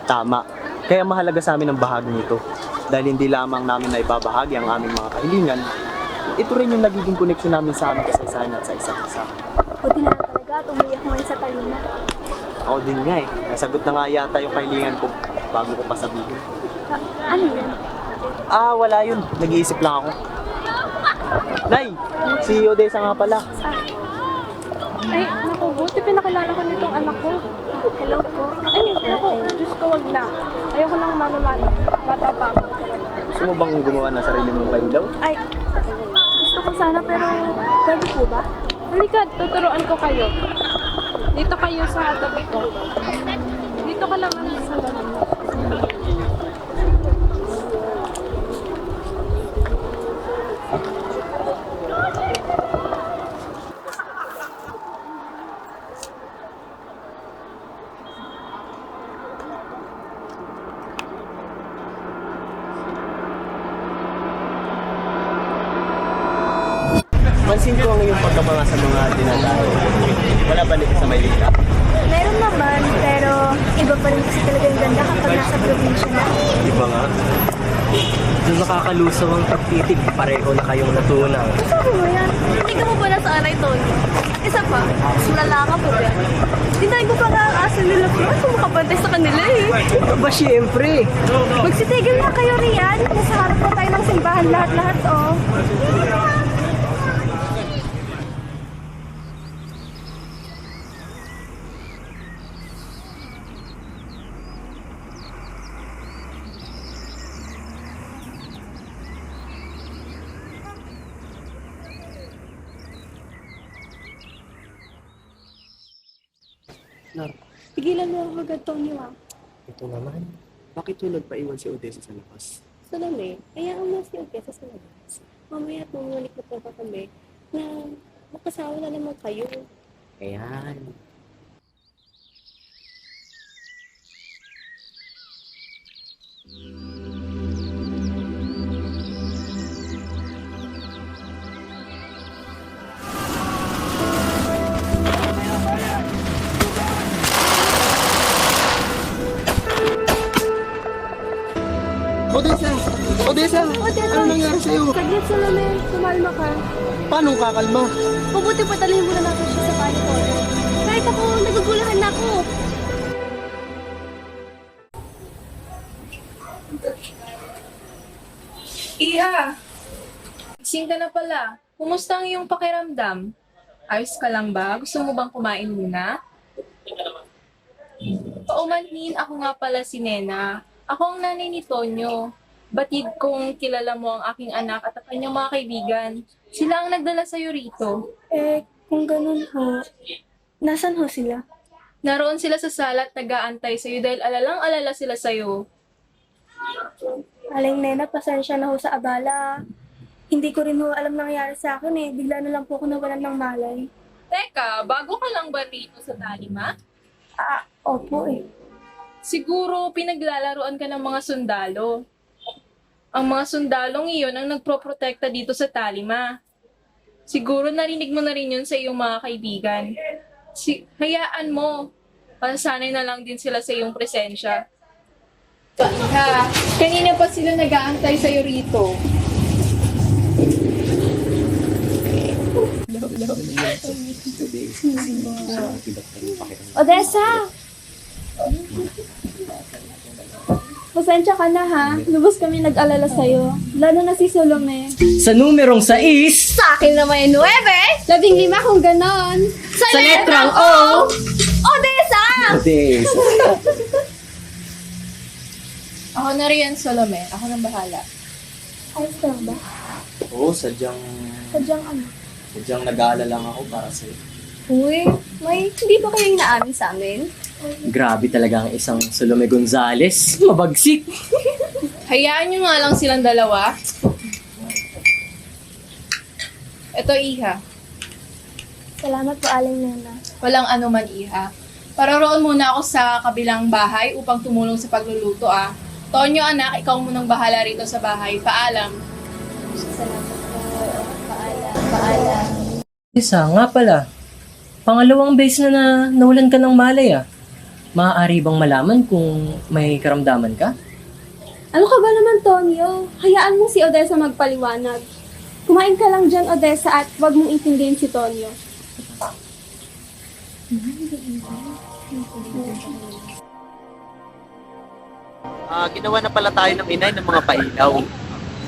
Tama. Kaya mahalaga sa amin ang bahagi nito. Dahil hindi lamang namin na ibabahagi ang aming mga kahilingan, ito rin yung nagiging koneksyon namin sa aming kasaysayan at sa isa't isa. Buti na lang talaga at umiyak ngayon sa Talima. Ako din nga eh. Nasagot na nga yata yung kahilingan ko bago ko pa sabihin. Ano yun? Wala yun. Nag-iisip lang ako. Nay! Si Odessa nga pala. Ay, naku, buti pinakilala ko nitong anak ko. Hello po. Ay, naku, Diyos ko, wag na. Ayoko nang mano-mano. Bata pa ako. Gusto mo bang gumawa ng sarili mong kailaw? Ay, gusto ko sana pero pwede po ba? Halika, tuturuan ko kayo. Dito kayo sa tabi ko. Dito ka lang sa tabi ko. Pansin ko ang iyong pagkamanga sa mga dinadayo. Wala ba nito sa Maynila? Meron naman, pero iba pa rin kasi talaga yung ganda kapag nasa probinsya na. Iba nga. Doon nakakalusaw ang pagtitig. Pareho na kayong natunaw. Sabi mo yan? Hindi mo ba nasa aray, Tony? Isa pa, sulala ka po yan. Tinay ko pa nga ang aso nila po. Kung makapantay sa kanila eh. Ba, syempre. Magsitigil na kayo riyan. Nasa harap na tayo ng simbahan lahat-lahat, oh. Pigilan mo ako agad, Tony, ah. Ito naman. Bakit tulad pa iwan si Odessa sa labas? Salome, hayaan mo si Odessa sa labas. Mamaya tumulik na pa kami na makasawa na naman kayo. Ayan. Odessa! Odessa! Ano nangyari sa'yo? Saglit, Salome, kumalma ka. Paano kakalma? Mabuti pa dalhin muna natin siya sa panikodo. Kahit ako, nagugulahan na ako. Iha! Gising ka na pala. Kumusta ang iyong pakiramdam? Ayos ka lang ba? Gusto mo bang kumain muna? Paumanhin, ako nga pala si Nena. Ako ang nanay ni Tonyo. Batid kong kilala mo ang aking anak at ang kanyang mga kaibigan. Sila ang nagdala sa'yo rito. Kung ganun ho, nasan ho sila? Naroon sila sa sala at nag-aantay sa'yo dahil alalang-alala sila sa'yo. Aling Nena, pasensya na ho sa abala. Hindi ko rin ho alam nangyari sa akin eh. Bigla na lang po ako nawalan ng malay. Teka, bago ka lang ba rito sa Talima? Opo eh. Siguro pinaglalaruan ka ng mga sundalo. Ang mga sundalong iyon ang nagproprotekta dito sa Talima. Siguro narinig mo na rin yun sa iyong mga kaibigan. Hayaan mo. Pansanay na lang din sila sa iyong presensya. Ha, kanina pa sila nag-aantay sa'yo rito. Odessa! Pasensya ka na ha. Lubos kami nag-alala sa'yo. Lalo na si Salome. Sa numerong 6, Sa akin naman yung 9. 15 kung ganon. sa letrang O, Odessa. Ako na rin, Solome. Ako nang bahala. Ayos ka lang ba? Oo, sadyang Sadyang ano? nag-aalala lang ako para sa'yo. Uy, hindi ba kayo inaamin sa amin? Grabe talaga ang isang Salome Gonzales. Mabagsik. Hayaan nyo nga lang silang dalawa. Ito, Iha. Salamat po, Aling Nena. Walang anuman, Iha. Paroroon muna ako sa kabilang bahay upang tumulong sa pagluluto, ah. Tonyo, anak, ikaw munang bahala rito sa bahay. Paalam. Salamat po. Paalam. Isa, nga pala. Pangalawang beses na nawalan ka ng malay ah. Maaari bang malaman kung may karamdaman ka? Ano ka ba naman, Tonyo? Hayaan mo si Odessa magpaliwanag. Kumain ka lang dyan, Odessa, at wag mong intindihin si Tonyo. Ginawa na pala tayo ng inay ng mga pailaw.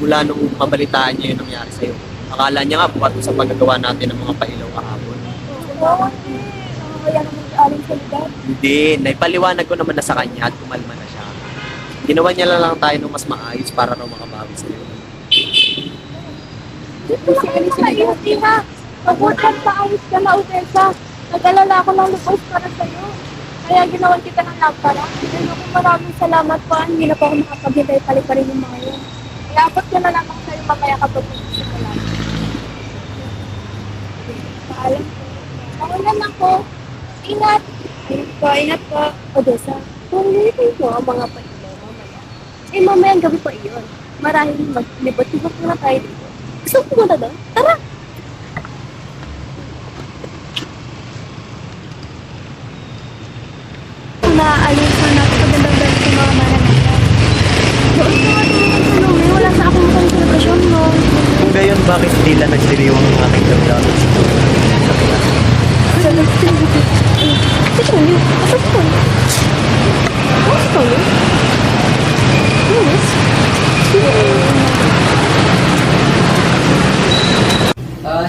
Mula nung mabalitaan niya yung nangyari sa'yo. Akala niya nga bukat sa paggagawa natin ng mga pailaw kahapon. Oo, kaya naman si Aling Solidad. Hindi, naipaliwanag ko naman na sa kanya at kumalma na siya. Ginawa niya lang tayo ng mas maayos para raw makabawi sa'yo. Si Aling Solidad, di ba? Mabuti at maayos ka na, Odessa. Nag-alala ako ng lubos para sa'yo. Kaya ginawan kita ng lampara. Pero kung maraming salamat pa, hindi na pa ako makapaghintay pali-pali yung mga yun. Kaya abot ko na lamang sa'yo mamaya kapag magsisimula. Paalam po. Mauna na ko. Ingat! Ingat po, ingat po. Odessa, kung nilipin mo ang mga pailaw mamaya, mamayang gabi pa iyon. Marahil maglibot-libot muna tayo dito. Gusto mo pumunta doon? Tara! Naaalis na natin pagandang dahil sa mga mananakan. Doon ko nga tulungan eh. Wala sa akong mukhang selebrasyon mo. Kung gayon, bakit hindi lang nagdiriwang ng aking damdamin sa kanya? Si Tony? Asa si Tony? Ano si Tony? Yes?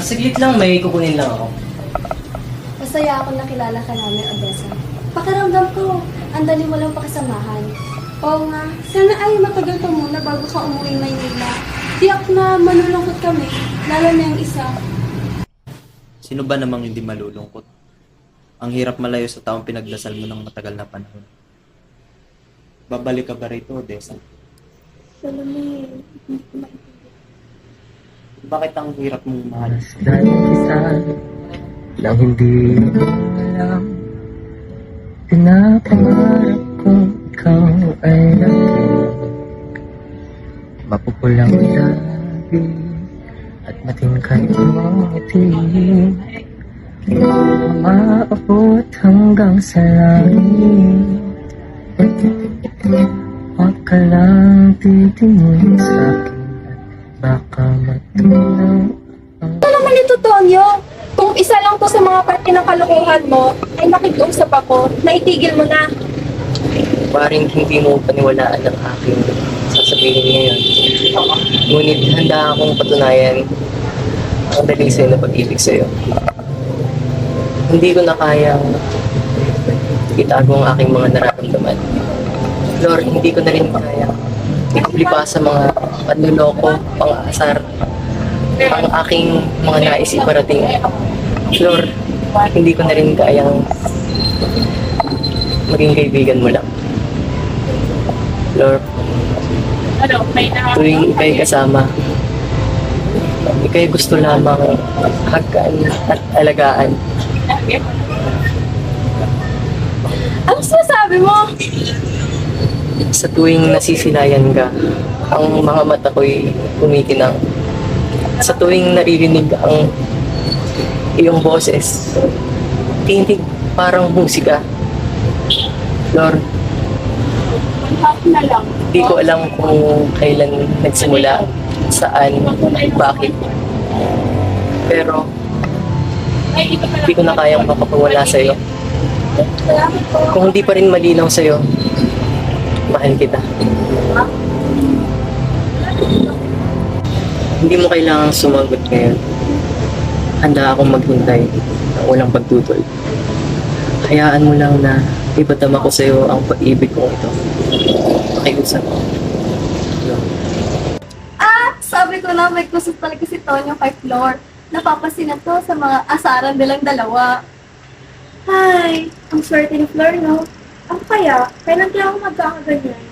Saglit lang, may kukunin lang ako. Masaya ako nakilala ka namin, Odessa. Pakiramdam ko, ang dali mo lang pakisamahan. Oo nga, sana ay matagal ka muna bago ka umuwi Maynila. Tiyak na malulungkot kami, lalo na yung isa. Sino ba namang hindi malulungkot? Ang hirap malayo sa taong pinagdasal mo ng matagal na panahon. Babalik ka ba rito, Odessa? Salome, Bakit ang hirap mong mahal? Nang hindi ko alam, pinapangarap kong ikaw ay naging mapupulang labi at matingkay mong ngiti. Umaabot hanggang sa langit. Huwag ka lang titingin sa akin at baka matunaw ang... Ano naman ito, Tonyo? Kung isa lang to sa mga parte ng kalokohan mo, ay nakikiusap ako na itigil mo na. Paring hindi mo paniwalaan ang aking sasabihin ngayon. Ngunit handa akong patunayan ang dalisay na pag-ibig sa'yo. Hindi ko na kayang itago ang aking mga nararamdaman. Lord, hindi ko na rin kaya ikupli pa sa mga panluloko, pang-aasar, ang aking mga nais iparating. Lord, hindi ko na rin kayang maging kaibigan mo lang. Lord, tuwing ika'y kasama, ika'y gusto lamang hagkan at alagaan. Ano sinasabi mo? Sa tuwing nasisilayan ka, ang mga mata ko'y kumikinang. Sa tuwing naririnig ang iyong boses, tinig parang musika. Lord, di ko alam kung kailan nagsimula, saan, bakit. Pero, di ko na kayang mapapawala sa'yo. Kung hindi pa rin malinaw sa'yo, mahal kita. Hindi mo kailangang sumagot ngayon. Handa akong maghintay ng unang pagtutol. Hayaan mo lang na Ipatama ko sa'yo ang pag-ibig ko ito. Pakiusap. Yun. Sabi ko na may kusot talaga si Tonyo kay Flor. Napapasinan to sa mga asaran nilang dalawa. Ay, ang swerte ni Flor, no? Ako kaya, kailan kaya ako magkakaganyan?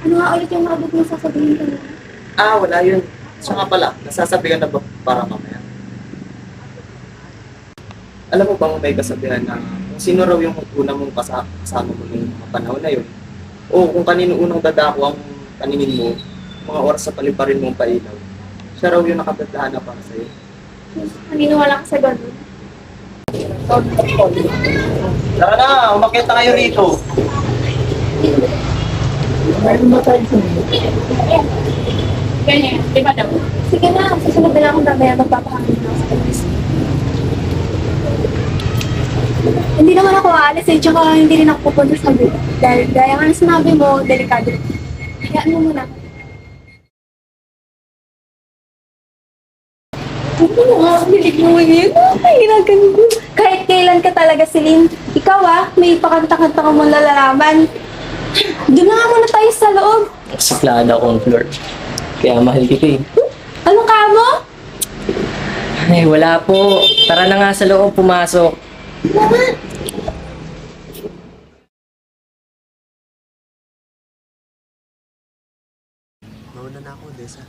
Ano nga ulit yung maabot mo sasabihin ko na? Wala yun. Siya nga pala, nasasabihan na ba para mamaya? Alam mo bang may kasabihan na kung sino raw yung una mong kasama mo nung mga panahon na yun, o kung kanino unang dadako ang kaninin mo, mga oras sa paliparin mong pailaw, siya raw yung nakatatahan na para sa'yo. Naniniwala ka sa ganun? Tara na, umakyat na kayo rito. Ganyan, di ba daw? Sige na, susunod na lang akong mamaya magpapahangin na sa kalis. Hindi naman ako aalis eh, tsaka hindi rin ako pupunta sa group. Dahil gaya nga na sinabi mo, delikado. Hayaan mo muna. Ano nga, hilig mo yun? Mahiragan mo. Kahit kailan ka talaga, Celine. Ikaw may pakanta-kanta ka mong lalalaman. Doon na nga muna tayo sa loob. Siklada akong Flor. Kaya mahal kita eh. Anong ka mo? Ay, wala po. Tara na nga sa loob, pumasok. Mauna na ako, Desa.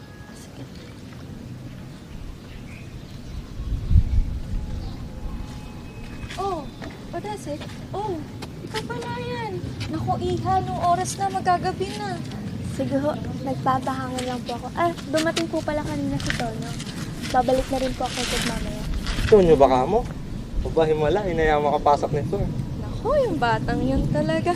Odese? Ikaw pala yan. Naku, Iha, nung oras na magagabi na. Sige ho, nagpapahangin lang po ako. Dumating po pala kanina si Tono. Babalik na rin po ako agad mamaya. Tonyo ba ka mo? Pabahin mo lang, inaya makapasok nito. Naku, yung batang yun talaga.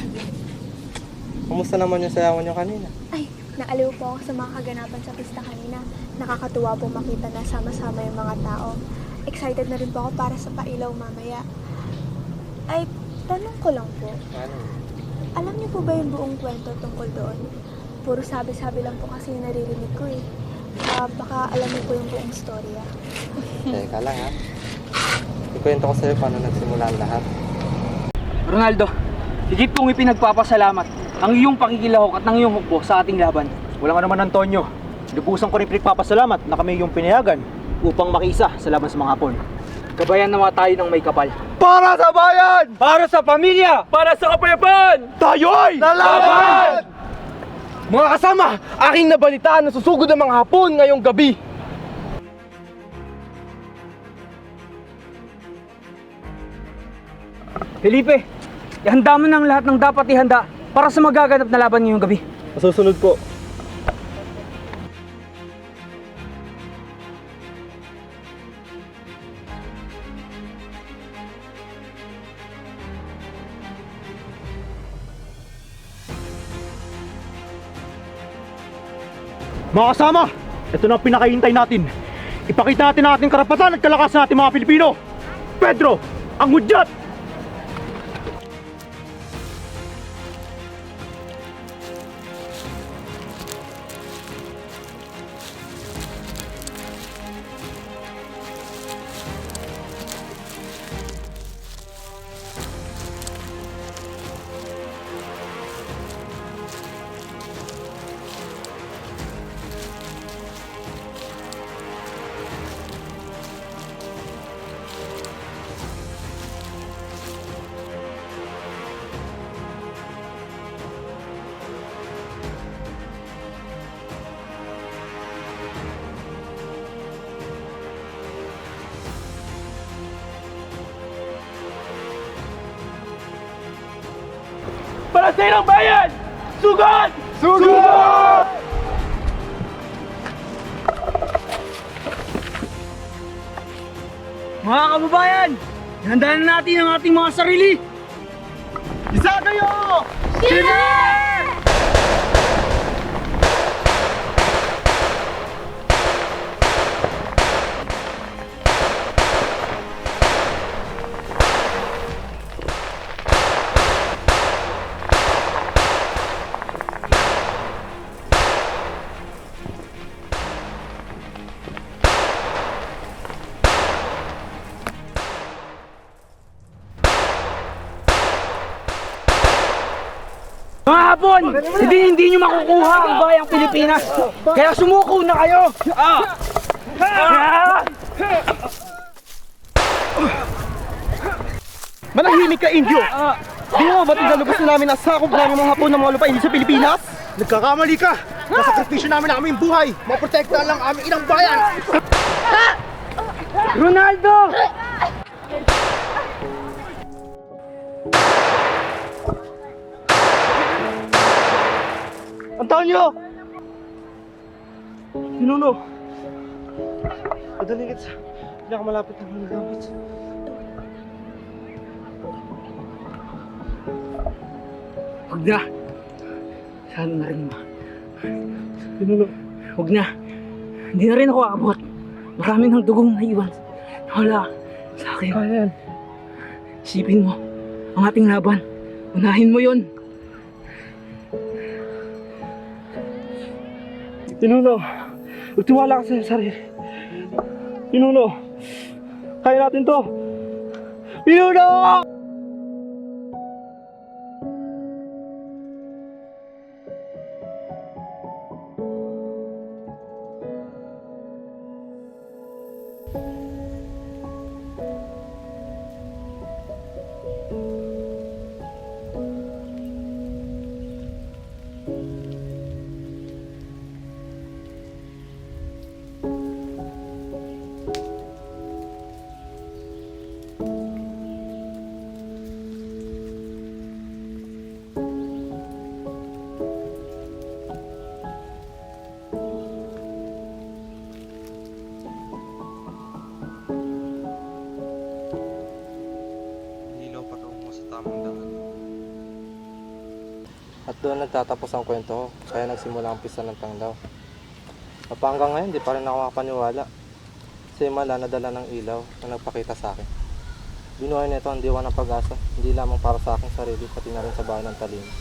Kamusta naman yung sayawan nyo kanina? Ay, naaliw po ako sa mga kaganapan sa pista kanina. Nakakatuwa po makita na sama-sama yung mga tao. Excited na rin po ako para sa pailaw mamaya. Ay, tanong ko lang po. Ano? Alam niyo po ba yung buong kwento tungkol doon? Puro sabi-sabi lang po kasi yung naririnig ko eh. Baka alam niyo po yung buong storya. Teka lang ha. Ikwento ko sa'yo paano nagsimula ang lahat. Ronaldo, higit kong ipinagpapasalamat ang iyong pakikilahok at ng iyong hukbo sa ating laban. Wala nga naman, Antonio. Lubusan ko rin pinagpapasalamat na kami yung pinayagan upang makiisa sa laban sa mga Hapon. Gabayan naman tayo ng may kapal. Para sa bayan! Para sa pamilya! Para sa kapayapaan! Tayo'y lalaban! Mga kasama, aking nabalitaan na susugod ang mga Hapon ngayong gabi. Felipe, ihanda mo ng lahat ng dapat ihanda para sa magaganap na laban ngayong gabi. Masusunod po. Mga kasama, ito na ang pinakahintay natin. Ipakita natin ang ating karapatan at kalakasan natin mga Pilipino. Pedro, ang hudyat! Para sa ilang bayan! Sugod! Sugod! Mga kababayan, ihandaan na natin ang ating mga sarili. Isa kayo! Mga hapon, hindi nyo makukuha ang bayang Pilipinas. Kaya sumuko na kayo. Manahimik ka, Indio! Di mo ba tinalubos na namin ang sakop namin mga hapon ng mga lupain sa Pilipinas? Nagkakamali ka! Nasakripisyo namin ang aming buhay! Maprotektahan lang aming inang bayan! Ronaldo! Antonio! Pinuno! Padaling sa pinakamalapit ng mga gamit. Huwag na. Sana na rin Pinuno. Huwag na. Hindi na rin ako aabot. Marami ng dugong naiwan. Wala sa akin. Ayan. Isipin mo, ang ating laban. Unahin mo yon. Pinuno, magtiwala ka sa sarili. Pinuno, kaya natin to. Pinuno! At doon nagtatapos ang kwento ko, kaya nagsimula ang pista ng tanglaw. Hanggang ngayon, di pa rin ako makapaniwala. Si Mala nadala ng ilaw na nagpakita sa akin. Binuhay nito ang diwa ng pag-asa, hindi lamang para sa aking sarili, pati na rin sa bayan ng Talino.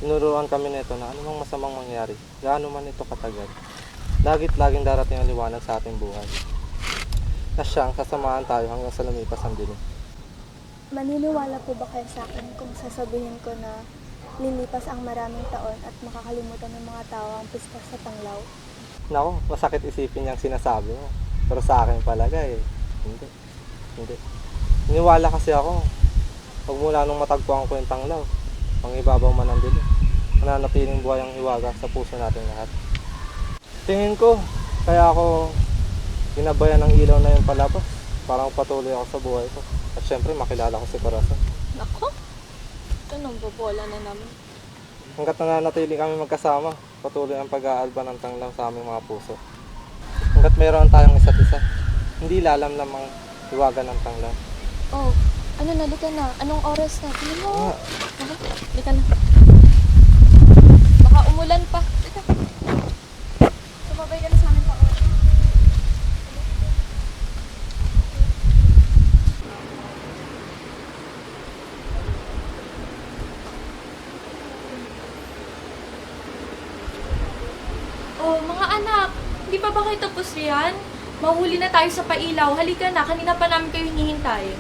Tinuruan kami nito na anumang masamang mangyari, gaano man ito katagal. Laging darating ang liwanag sa ating buhay. Na siyang sasamahan tayo hanggang sa lumipas ang dilim. Maniniwala po ba kayo sa akin kung sasabihin ko na lilipas ang maraming taon at makakalimutan ng mga tao ang pista sa Tanglaw? Nako, masakit isipin niyang sinasabi mo. Pero sa akin palagay, hindi. Iniwala kasi ako. Pag mula nung matagpuan ko yung Tanglaw, ang ibabaw man ang dilim, mananatiling buhay ang hiwaga sa puso natin lahat. Tingin ko, kaya ako ginabayan ng ilaw na yung palabas. Parang patuloy ako sa buhay ko. At syempre, makilala ko si Corazon. Nako, ito nang bobola na naman. Hanggat nananatili kami magkasama, patuloy ang pag-aalba ng Tanglaw sa aming mga puso. Hanggat mayroon tayong isa't isa, hindi lalamlam ang hiwaga ng Tanglaw. Oh, ano na, lika na. Anong oras na? Tingin mo. Lika na. Baka umulan pa. Lika. Sumabay ka na sa amin pa. Oh, mga anak, hindi pa ba kayo tapos riyan? Mahuli na tayo sa pailaw. Halika na, kanina pa namin kayo hinihintay.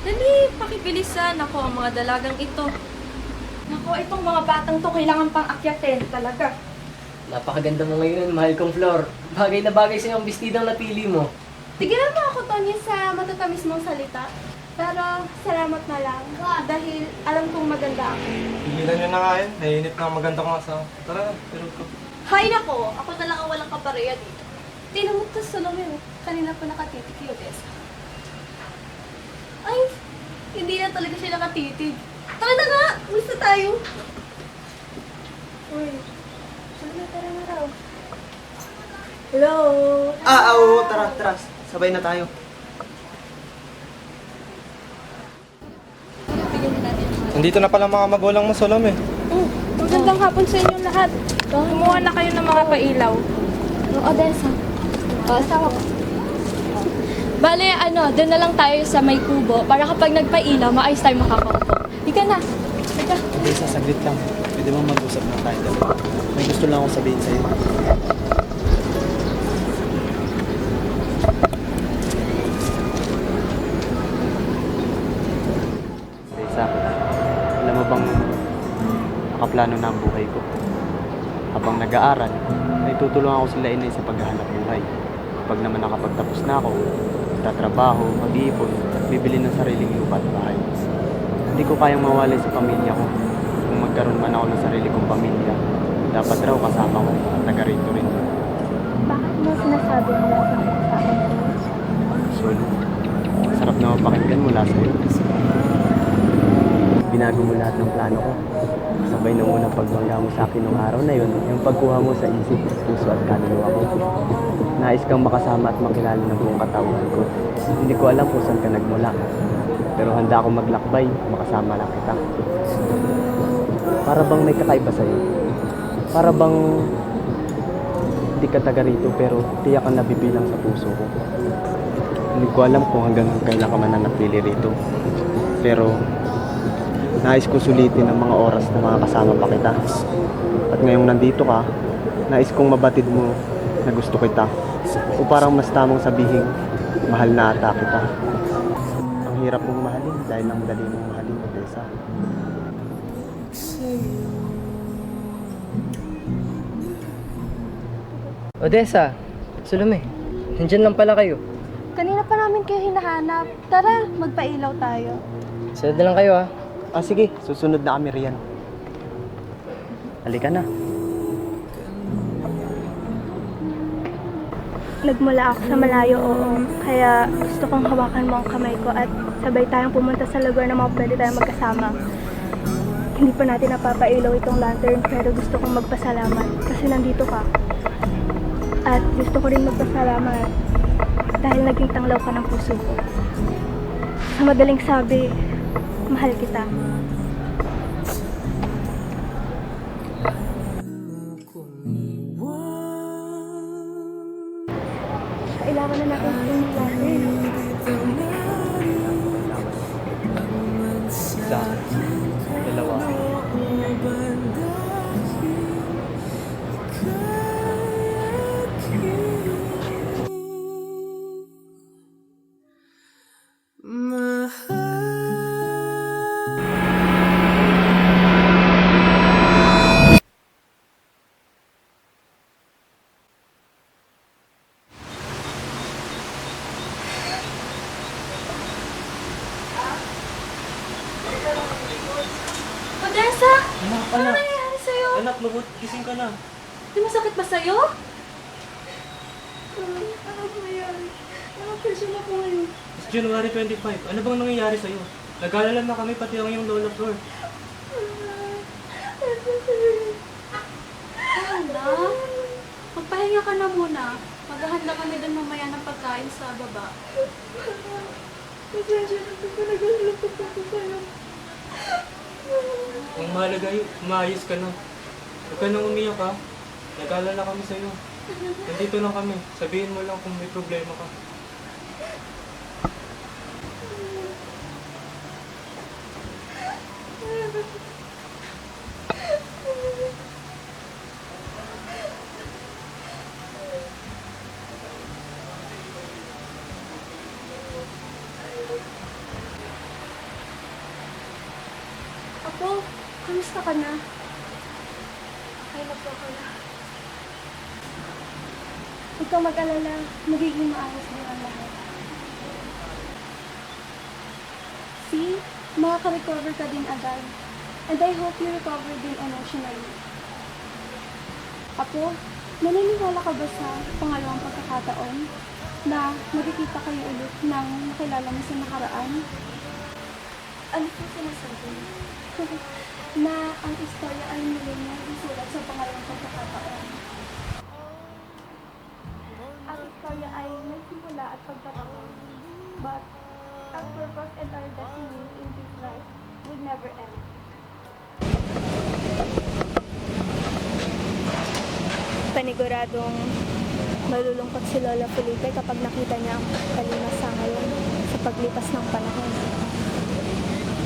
Dali, pakibilisan. Ako, ang mga dalagang ito. Nako, itong mga batang to kailangan pang akyatin talaga. Napakaganda mo ngayon, mahal kong Flor. Bagay na bagay sa iyong bestidang napili mo. Tigilan mo ako, Tony, sa matatamis mong salita. Pero salamat na lang dahil alam kong maganda ako. Tigilan nyo na nga yun. Naiinip na ang maganda kong asawa. Tara na, pero ko. Hay nako, ako na lang ang walang kapareha dito. Tingnan mo ito sa Salome, kanina pa nakatitig kay Odessa. Ay, hindi na talaga siya nakatitig. Tara na nga, ulis na tayo. Uy, tara na raw. Hello? Oo, tara. Sabay na tayo. Nandito na pala mga magulang mo, Salome. Magandang hapon sa inyong lahat. Kumuha na kayo ng mga pailaw. Odessa. Asawa ko. Bale, doon na lang tayo sa may kubo para kapag nagpailaw, maayos tayo makakaupo. Ika na. Ika. Odessa, saglit lang. Pwede mo mag-usap na tayo dalawa. May gusto lang akong sabihin sa'yo. plano na ang buhay ko. Habang nag-aaral, ay tutulungan ko sila inay sa paghahanap buhay. Kapag naman nakapagtapos na ako, tatrabaho, mag-iipon, at bibili ng sariling lupa at bahay. Hindi ko kayang mawalay sa pamilya ko. Kung magkaroon man ako ng sarili kong pamilya, dapat raw kasama ko at taga rito rin. Bakit mo sinasabi mo lang sa akin? Solo, sarap na mapakinggan mula sa'yo. Binago mo lahat ng plano ko. Sabay nung unang pagmangga mo sa akin nung araw na yun, yung pagkuha mo sa isip, puso at kaluluwa ko. Nais kang makasama at makilala ng buong katawan ko. Hindi ko alam kung saan ka nagmula. Pero handa akong maglakbay, makasama lang kita. Para bang may kakaiba sa'yo. Para bang hindi ka taga rito pero tiyak kang nabibilang sa puso ko. Hindi ko alam kung hanggang kailan ka mananatili rito. Pero nais ko sulitin ang mga oras na makakasama pa kita. At ngayong nandito ka, nais kong mabatid mo na gusto kita. O parang mas tamang sabihin, mahal na ata kita. Ang hirap mong mahalin dahil ang dali mong mahalin, Odessa. Odessa, Salome, nandyan lang pala kayo. Kanina pa namin kayo hinahanap. Tara, magpailaw tayo. Sunod na lang kayo ah. Sige, susunod na kami riyan. Halika na. Nagmula ako sa malayo, oo. Kaya gusto kong hawakan mo ang kamay ko at sabay tayong pumunta sa lugar na mga pwede tayong magkasama. Hindi pa natin napapailaw itong lantern pero gusto kong magpasalamat kasi nandito ka. At gusto ko rin magpasalamat dahil naging tanglaw ka ng puso ko. Sa madaling sabi, mahal kita. Kailangan na natin itong lantern. Isa, dalawa. Odessa! Anak, Ano nangyayari sa'yo? Anak, lubot, gising ka na. Di masakit ba sa'yo? Ano nangyayari? Ano person ako ngayon? It's January 25. Ano bang nangyayari sa'yo? Nag-alala na kami pati ang iyong lola Flor. Handa? Magpahinga ka na muna. Maghahanda kami doon mamaya ng pagkain sa baba. Pasensya na ito. Nag-alapot ako sa'yo. Ang mahalaga yun, umayos ka na. Huwag ka nang umiyak ha. Nag-alala kami sa'yo. Nandito lang kami. Sabihin mo lang kung may problema ka. Apo, kamusta ka na? Okay na po ako na. Huwag kang mag-alala, magiging maayos din ang lahat. See, makaka-recover ka din agad. And I hope you recover din emotionally. Apo, naniniwala ka ba sa pangalawang pagkakataon na magkikita kayo ulit ng nakilala mo sa nakaraan? Ano po sinasabi? Na ang istorya ay muli niya isulat sa pangalawang pagkakataon. Ang istorya ay may simula at pagkataon. But our purpose and our destiny in this life would never end. Paniguradong malulungkot si Lola Felipe kapag nakita niya ang kalimas sa ngayon sa paglipas ng panahon.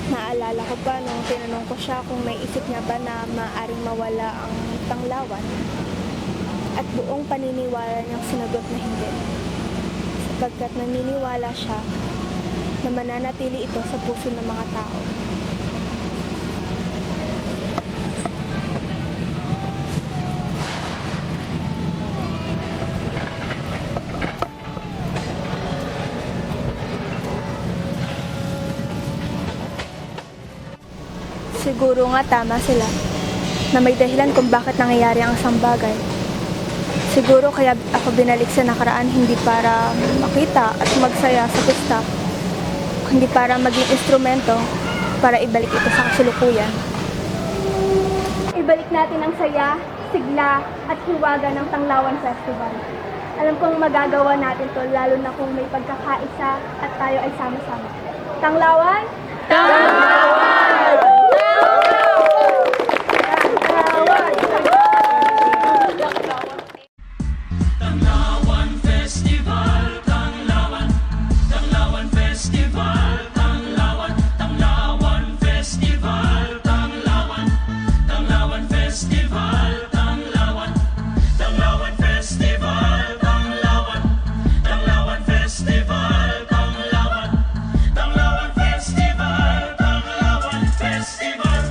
Naalala ko pa nung tinanong ko siya kung may isip niya ba na maaaring mawala ang tanglawan. At buong paniniwala niyang sinagot na hindi. Sapagkat naniniwala siya na mananatili ito sa puso ng mga tao. siguro nga tama sila na may dahilan kung bakit nangyayari ang isang bagay. Siguro kaya ako binalik sa nakaraan hindi para makita at magsaya sa pista, kundi para maging instrumento para ibalik ito sa kasalukuyan. Ibalik natin ang saya, sigla at hiwaga ng Tanglawan Festival. Alam kong magagawa natin to lalo na kung may pagkakaisa at tayo ay sama-sama. Tanglawan? Tanglawan! Tanglawan Festival, Tanglawan, Tanglawan Festival, Tanglawan, Tanglawan Festival, Tanglawan, Tanglawan Festival, Tanglawan, Tanglawan Festival, Tanglawan, Tanglawan Festival, Tanglawan, Tanglawan Festival, Tanglawan Festival.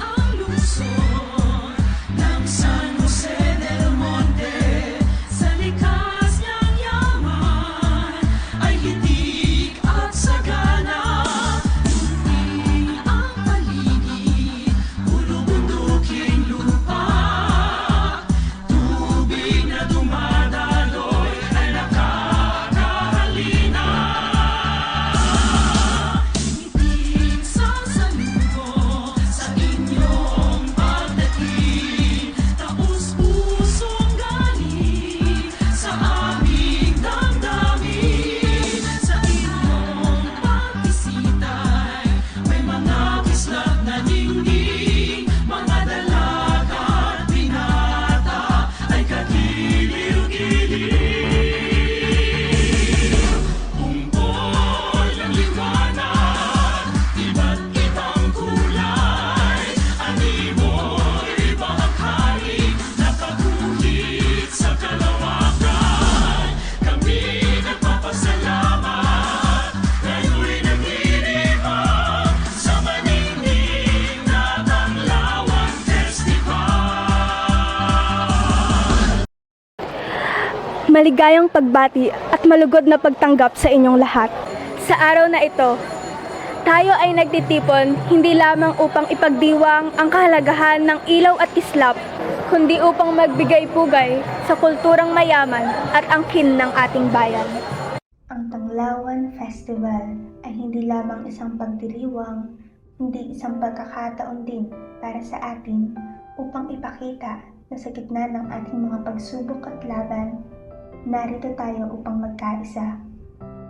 Ang lungsod ng San Jose del Monte, sa likas niyang yaman ay hitik at sagana. Lunti ang paligid, puro bunduking lupa. Tubig na dumadaloy ay nakakahalina. Ngiting sasaludo sa inyong pagdating, taos-pusong galing sa aming damdamin. Sa inyong pagbisita'y may mga kislap na dingding, mga dalaga at binata ay kagiliw-giliw. Bungkol ng liwanag, iba't ibang kulay, animo'y bahagkari, nakaguhit sa kalawakan. Kami nagpapasalamat, ngayon'y nagdiriwang sa maningning na Tanglawan Festival. Maligayang pagbati at malugod na pagtanggap sa inyong lahat. Sa araw na ito, tayo ay nagtitipon hindi lamang upang ipagdiwang ang kahalagahan ng ilaw at kislap, kundi upang magbigay pugay sa kulturang mayaman at angkin ng ating bayan. Ang Tanglawan Festival ay hindi lamang isang pagdiriwang, kundi isang pagkakataon din para sa atin upang ipakita na sa gitna ng ating mga pagsubok at laban, narito tayo upang magkaisa.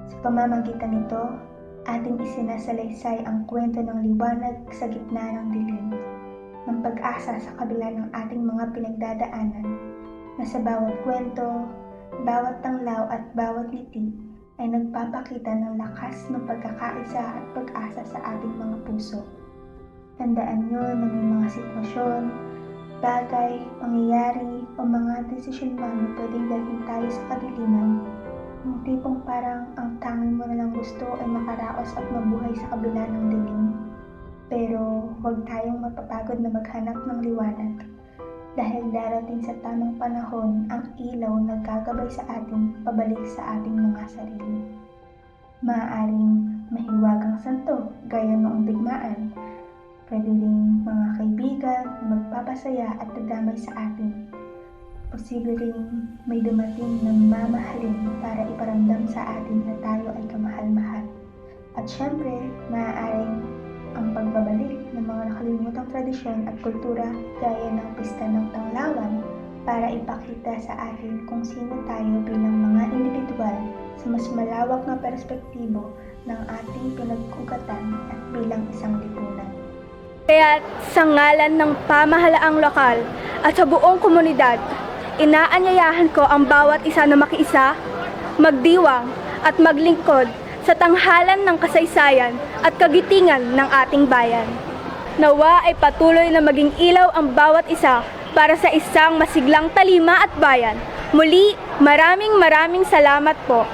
Sa pamamagitan nito, ating isinasalaysay ang kwento ng liwanag sa gitna ng dilim, ng pag-asa sa kabila ng ating mga pinagdadaanan, na sa bawat kwento, bawat tanglaw at bawat ngiti ay nagpapakita ng lakas ng pagkakaisa at pag-asa sa ating mga puso. Tandaan nyo na may mga sitwasyon, bagay, pangyayari o mga desisyon man na pwedeng dalhin tayo sa kadiliman, yung tipong parang ang tanging mo na lang gusto ay makaraos at mabuhay sa kabila ng dilim. Pero huwag tayong mapapagod na maghanap ng liwanag, dahil darating sa tamang panahon ang ilaw na gagabay sa atin pabalik sa ating mga sarili. Maaaring mahiwagang santo gaya noong digmaan, pwede ring mga kaibigan na magpapasaya at dadamay sa atin. Posible ring may dumating na mamahalin para iparamdam sa atin na tayo ay kamahal-mahal. At syempre, maaaring ang pagbabalik ng mga nakalimutang tradisyon at kultura gaya ng pista ng Tanglawan para ipakita sa atin kung sino tayo bilang mga individual sa mas malawak na perspektibo ng ating pinagkugatan at bilang isang lipunan. Kaya sa ngalan ng pamahalaang lokal at sa buong komunidad, inaanyayahan ko ang bawat isa na makiisa, magdiwang at maglingkod sa tanghalan ng kasaysayan at kagitingan ng ating bayan. Nawa ay patuloy na maging ilaw ang bawat isa para sa isang masiglang talima at bayan. Muli, maraming salamat po.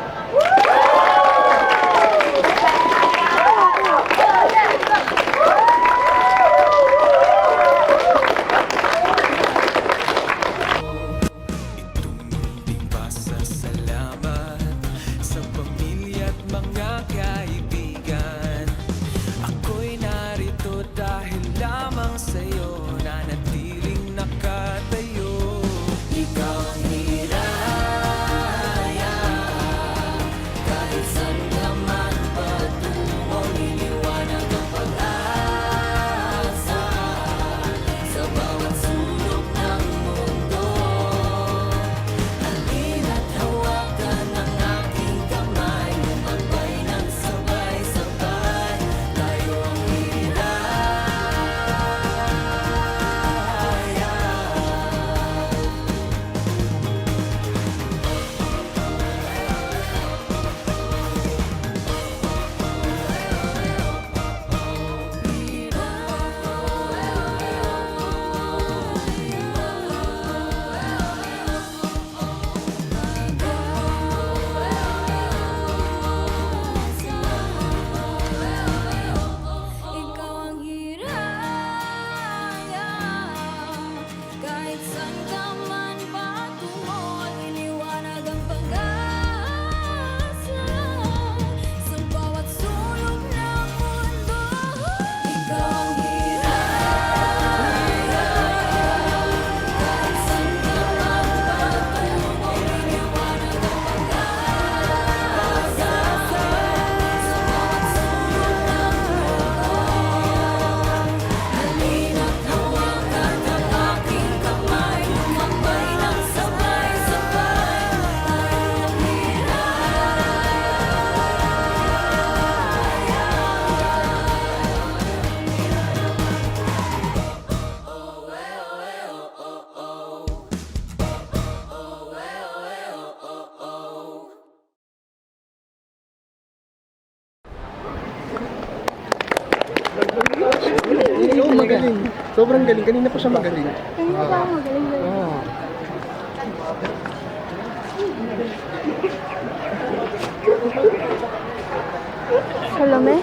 Sobrang galing. Kanina pa siya magaling. Kanina pa ako magaling. Oo. Salome?